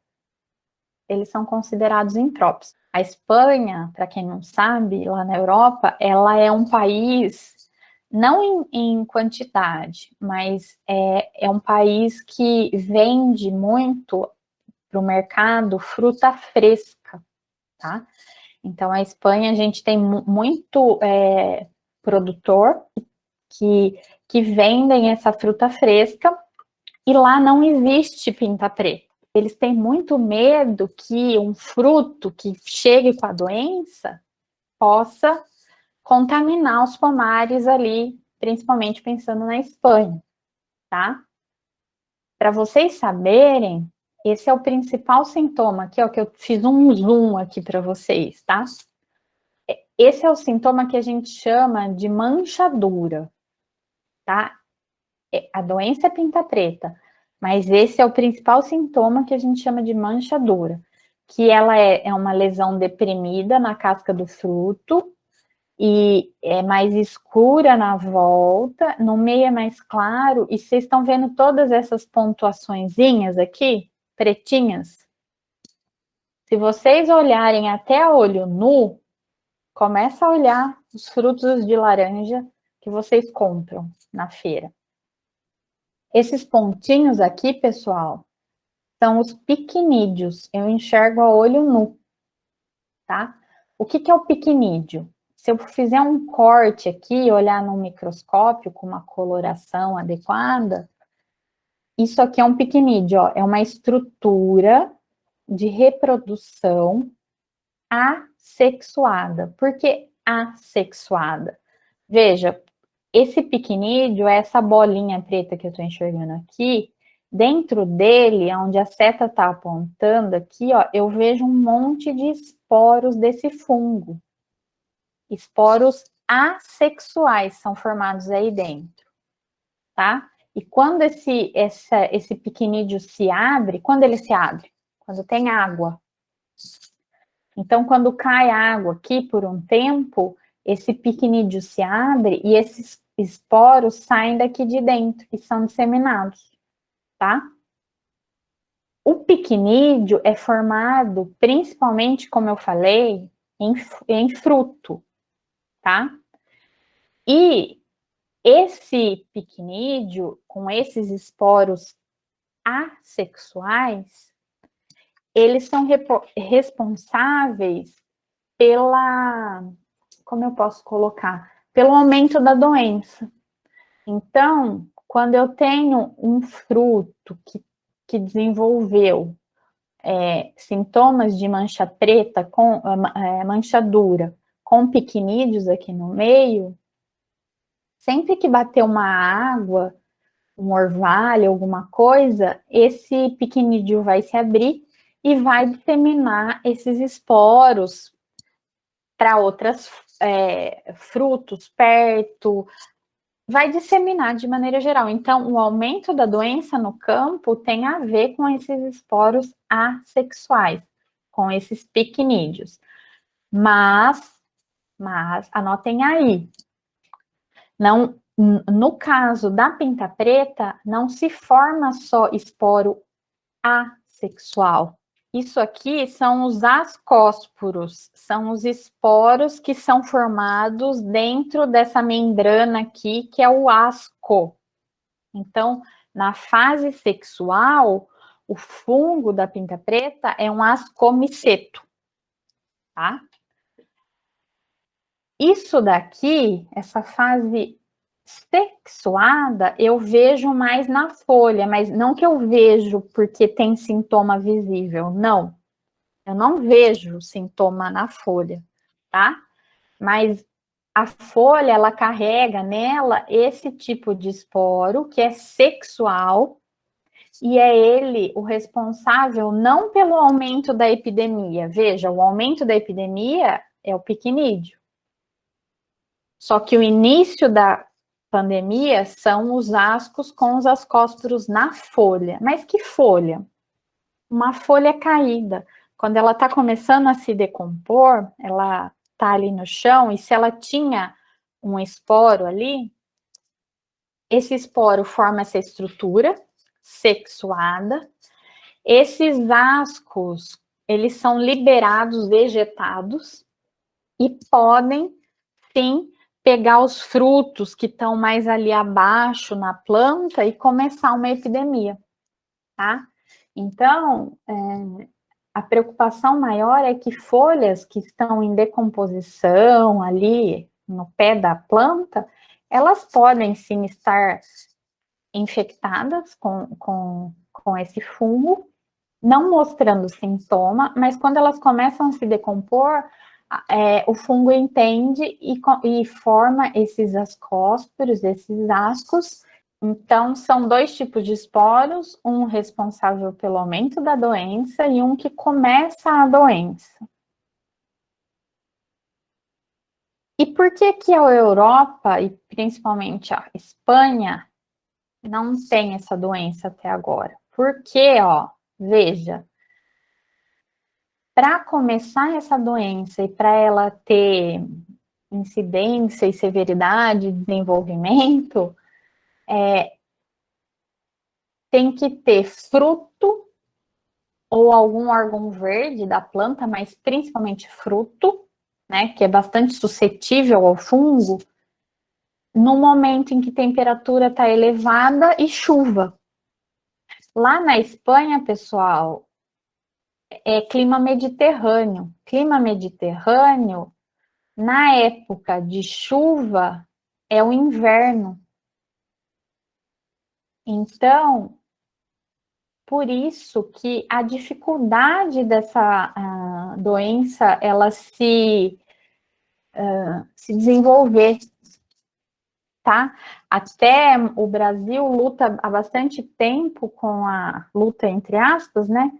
eles são considerados impróprios. A Espanha, para quem não sabe, lá na Europa, ela é um país, não em quantidade, mas é um país que vende muito para o mercado fruta fresca, tá? Então, a Espanha, a gente tem muito produtor que vendem essa fruta fresca, e lá não existe pinta preta. Eles têm muito medo que um fruto que chegue com a doença possa contaminar os pomares ali, principalmente pensando na Espanha, tá? Para vocês saberem, esse é o principal sintoma aqui, ó, que eu fiz um zoom aqui para vocês, tá? Esse é o sintoma que a gente chama de manchadura, tá? A doença é pinta preta, mas esse é o principal sintoma que a gente chama de manchadura, que ela é uma lesão deprimida na casca do fruto, e é mais escura na volta, no meio é mais claro, e vocês estão vendo todas essas pontuaçõezinhas aqui, pretinhas? Se vocês olharem até a olho nu, começa a olhar os frutos de laranja que vocês compram na feira. Esses pontinhos aqui, pessoal, são os piquinídeos. Eu enxergo a olho nu, tá? O que é o piquinídeo? Se eu fizer um corte aqui e olhar no microscópio com uma coloração adequada, isso aqui é um piquinídeo, ó, é uma estrutura de reprodução assexuada. Por que assexuada? Veja, esse piquinídeo é essa bolinha preta que eu estou enxergando aqui. Dentro dele, onde a seta está apontando aqui, ó, eu vejo um monte de esporos desse fungo. Esporos assexuais são formados aí dentro, tá? E quando esse piquinídeo se abre, quando ele se abre? Quando tem água. Então, quando cai água aqui por um tempo, esse piquinídeo se abre e esses esporos saem daqui de dentro e são disseminados, tá? O piquinídeo é formado principalmente, como eu falei, em fruto, tá? E esse piquinídeo, com esses esporos assexuais, eles são responsáveis pela, como eu posso colocar? Pelo aumento da doença. Então, quando eu tenho um fruto que desenvolveu sintomas de mancha preta, com manchadura, com piquinídeos aqui no meio, sempre que bater uma água, um orvalho, alguma coisa, esse piquinídeo vai se abrir e vai disseminar esses esporos para outros frutos perto, vai disseminar de maneira geral. Então, o aumento da doença no campo tem a ver com esses esporos assexuais, com esses piquinídeos. Mas anotem aí, não, no caso da pinta preta, não se forma só esporo assexual. Isso aqui são os ascósporos, são os esporos que são formados dentro dessa membrana aqui, que é o asco. Então, na fase sexual, o fungo da pinta preta é um ascomiceto, tá? Isso daqui, essa fase sexuada, eu vejo mais na folha, mas não que eu vejo porque tem sintoma visível, não. Eu não vejo sintoma na folha, tá? Mas a folha, ela carrega nela esse tipo de esporo, que é sexual, e é ele o responsável não pelo aumento da epidemia. Veja, o aumento da epidemia é o piquinídeo. Só que o início da pandemia são os ascos com os ascósporos na folha. Mas que folha? Uma folha caída. Quando ela está começando a se decompor, ela está ali no chão, e se ela tinha um esporo ali, esse esporo forma essa estrutura sexuada. Esses ascos, eles são liberados, vegetados, e podem, sim, pegar os frutos que estão mais ali abaixo na planta e começar uma epidemia, tá? Então, A preocupação maior é que folhas que estão em decomposição ali no pé da planta, elas podem sim estar infectadas com esse fungo, não mostrando sintoma, mas quando elas começam a se decompor, o fungo entende e forma esses ascósporos, esses ascos. Então, são dois tipos de esporos, um responsável pelo aumento da doença e um que começa a doença. E por que que a Europa, e principalmente a Espanha, não tem essa doença até agora? Porque, ó, veja, para começar essa doença e para ela ter incidência e severidade de desenvolvimento, tem que ter fruto ou algum órgão verde da planta, mas principalmente fruto, né, que é bastante suscetível ao fungo, no momento em que a temperatura está elevada e chuva. Lá na Espanha, pessoal, é clima mediterrâneo. Clima mediterrâneo, na época de chuva, é o inverno. Então, por isso que a dificuldade dessa doença, ela se desenvolver, tá? Até o Brasil luta há bastante tempo com a luta, entre aspas, né?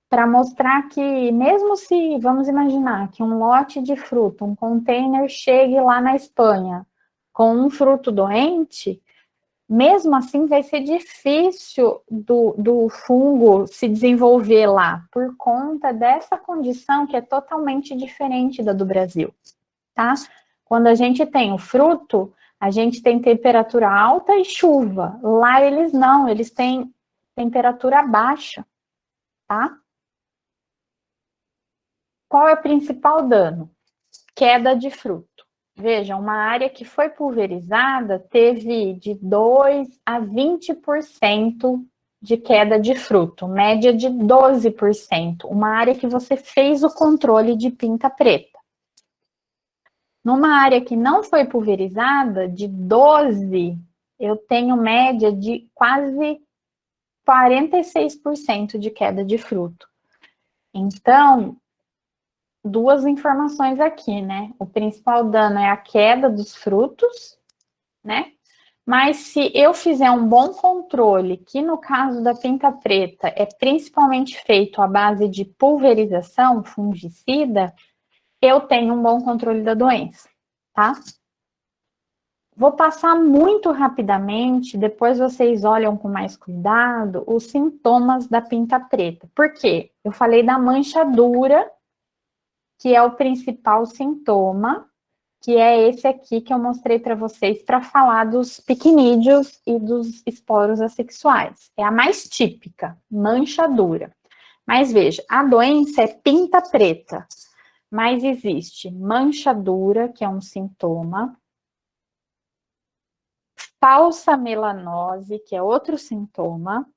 Para mostrar que, mesmo se, vamos imaginar, que um lote de fruta, um container, chegue lá na Espanha com um fruto doente, mesmo assim vai ser difícil do fungo se desenvolver lá, por conta dessa condição que é totalmente diferente da do Brasil, tá? Quando a gente tem o fruto, a gente tem temperatura alta e chuva. Lá eles não, eles têm temperatura baixa, tá? Qual é o principal dano? Queda de fruto. Veja, uma área que foi pulverizada teve de 2 a 20% de queda de fruto, média de 12%. Uma área que você fez o controle de pinta preta. Numa área que não foi pulverizada, de 12, eu tenho média de quase 46% de queda de fruto. Então, duas informações aqui, né? O principal dano é a queda dos frutos, né? Mas se eu fizer um bom controle, que no caso da pinta preta é principalmente feito à base de pulverização fungicida, eu tenho um bom controle da doença, tá? Vou passar muito rapidamente, depois vocês olham com mais cuidado os sintomas da pinta preta. Por quê? Eu falei da manchadura, que é o principal sintoma, que é esse aqui que eu mostrei para vocês para falar dos piquinídeos e dos esporos assexuais. É a mais típica, manchadura. Mas veja, a doença é pinta preta, mas existe manchadura, que é um sintoma, falsa melanose, que é outro sintoma,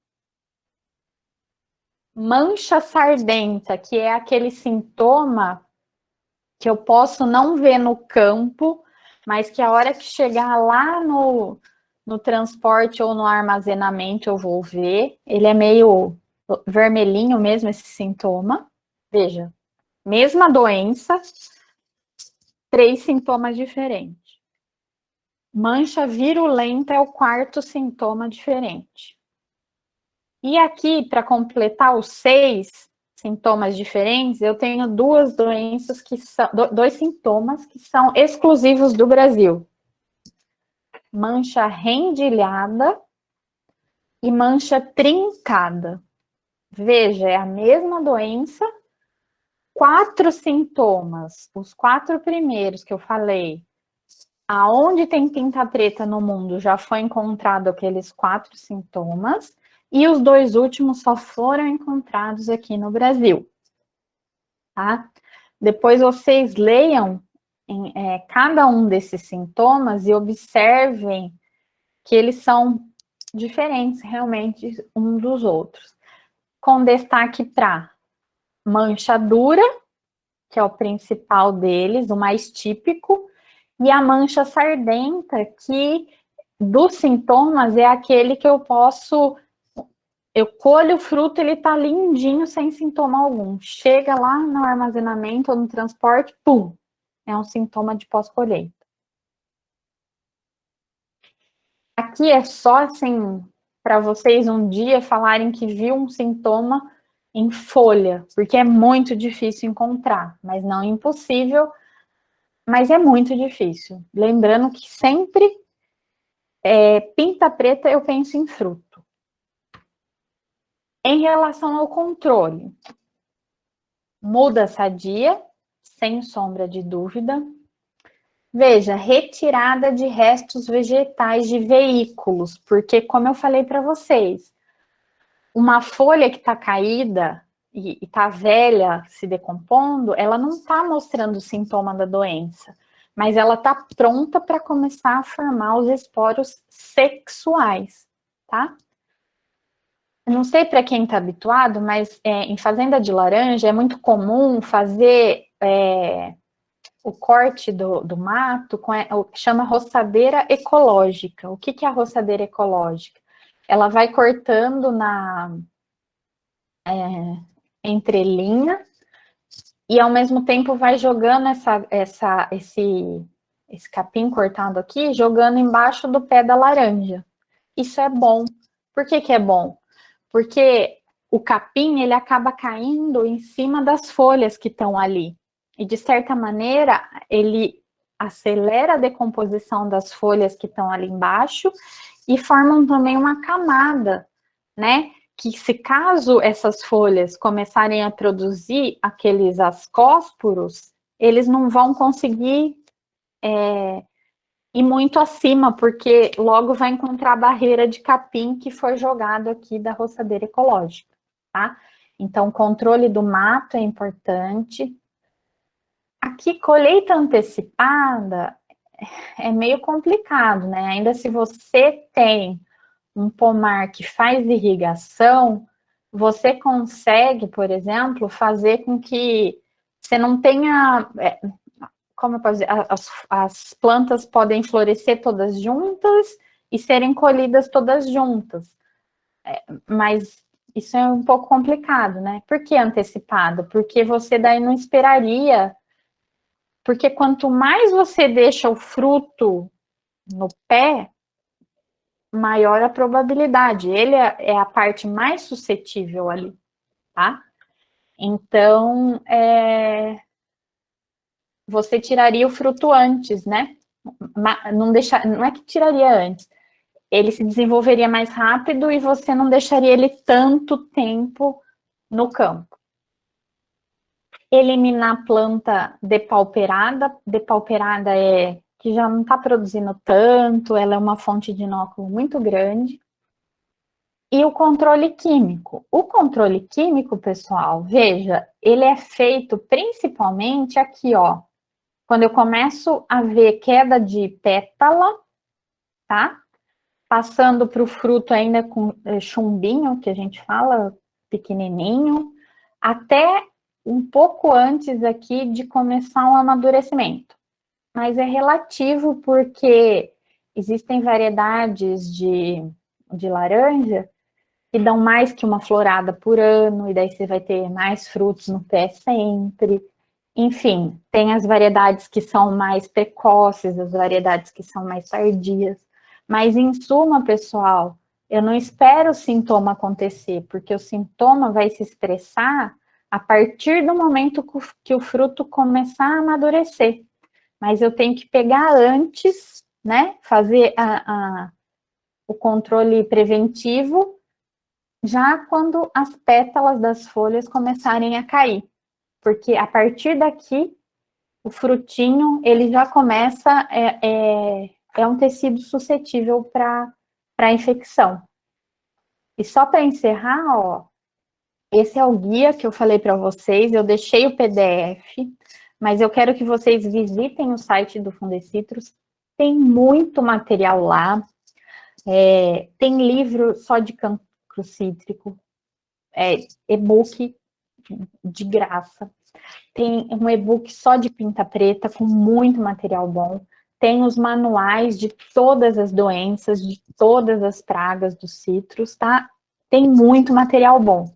mancha sardenta, que é aquele sintoma que eu posso não ver no campo, mas que a hora que chegar lá no transporte ou no armazenamento eu vou ver. Ele é meio vermelhinho mesmo, esse sintoma. Veja, mesma doença, 3 sintomas diferentes. Mancha virulenta é o 4º sintoma diferente. E aqui, para completar os 6 sintomas diferentes, eu tenho 2 doenças que são, 2 sintomas que são exclusivos do Brasil. Mancha rendilhada e mancha trincada. Veja, é a mesma doença, 4 sintomas, os 4 primeiros que eu falei, aonde tem pinta preta no mundo já foi encontrado aqueles 4 sintomas, e os 2 últimos só foram encontrados aqui no Brasil, tá? Depois vocês leiam cada um desses sintomas e observem que eles são diferentes realmente um dos outros, com destaque para manchadura, que é o principal deles, o mais típico, e a mancha sardenta, que dos sintomas é aquele que eu colho o fruto, ele tá lindinho, sem sintoma algum. Chega lá no armazenamento ou no transporte, pum, é um sintoma de pós-colheita. Aqui é só assim, para vocês um dia falarem que viu um sintoma em folha, porque é muito difícil encontrar, mas não impossível, mas é muito difícil. Lembrando que sempre pinta preta eu penso em fruto. Em relação ao controle, muda sadia, sem sombra de dúvida. Veja, retirada de restos vegetais de veículos, porque como eu falei para vocês, uma folha que está caída e está velha, se decompondo, ela não está mostrando sintoma da doença, mas ela está pronta para começar a formar os esporos sexuais, tá? Eu não sei para quem está habituado, mas em fazenda de laranja é muito comum fazer o corte do mato com o que chama roçadeira ecológica. O que é a roçadeira ecológica? Ela vai cortando na entrelinha e ao mesmo tempo vai jogando esse capim cortado aqui, jogando embaixo do pé da laranja. Isso é bom. Por que é bom? Porque o capim, ele acaba caindo em cima das folhas que estão ali. E, de certa maneira, ele acelera a decomposição das folhas que estão ali embaixo e formam também uma camada, né? Que se caso essas folhas começarem a produzir aqueles ascósporos, eles não vão conseguir ir muito acima, porque logo vai encontrar a barreira de capim que foi jogado aqui da roçadeira ecológica, tá? Então, o controle do mato é importante. Aqui, colheita antecipada é meio complicado, né? Ainda se você tem um pomar que faz irrigação, você consegue, por exemplo, fazer com que você não tenha... como eu posso dizer? As plantas podem florescer todas juntas e serem colhidas todas juntas. Mas isso é um pouco complicado, né? Por que antecipado? Porque você daí não esperaria... Porque quanto mais você deixa o fruto no pé, maior a probabilidade. Ele é a parte mais suscetível ali, tá? Então, você tiraria o fruto antes, né? Não é que tiraria antes. Ele se desenvolveria mais rápido e você não deixaria ele tanto tempo no campo. Eliminar a planta depauperada. Depauperada é que já não está produzindo tanto, ela é uma fonte de inóculo muito grande. E o controle químico. O controle químico, pessoal, veja, ele é feito principalmente aqui, ó. Quando eu começo a ver queda de pétala, tá? Passando para o fruto ainda com chumbinho, que a gente fala, pequenininho, até um pouco antes aqui de começar o amadurecimento. Mas é relativo porque existem variedades de laranja que dão mais que uma florada por ano, e daí você vai ter mais frutos no pé sempre. Enfim, tem as variedades que são mais precoces, as variedades que são mais tardias. Mas, em suma, pessoal, eu não espero o sintoma acontecer, porque o sintoma vai se expressar a partir do momento que o fruto começar a amadurecer. Mas eu tenho que pegar antes, né? Fazer o controle preventivo, já quando as pétalas das folhas começarem a cair. Porque a partir daqui, o frutinho, ele já começa, é um tecido suscetível para infecção. E só para encerrar, ó, esse é o guia que eu falei para vocês, eu deixei o PDF, mas eu quero que vocês visitem o site do Fundecitrus, tem muito material lá, tem livro só de cancro cítrico, e-book, de graça. Tem um e-book só de tinta preta, com muito material bom. Tem os manuais de todas as doenças, de todas as pragas dos citros, tá? Tem muito material bom.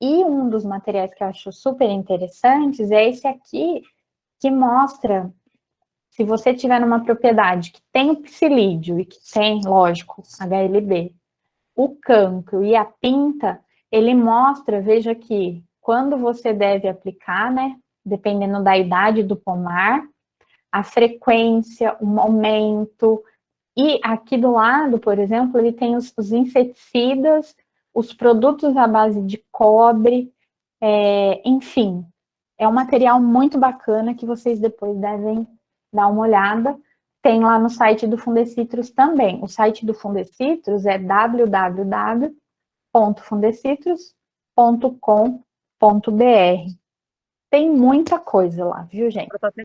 E um dos materiais que eu acho super interessantes é esse aqui, que mostra, se você tiver numa propriedade que tem o psilídeo e que tem, lógico, HLB, o cancro e a pinta, ele mostra, veja aqui, quando você deve aplicar, né? Dependendo da idade do pomar, a frequência, o momento. E aqui do lado, por exemplo, ele tem os inseticidas, os produtos à base de cobre, enfim. É um material muito bacana que vocês depois devem dar uma olhada. Tem lá no site do Fundecitrus também. O site do Fundecitrus é www.fundecitrus.com.br. Tem muita coisa lá, viu, gente?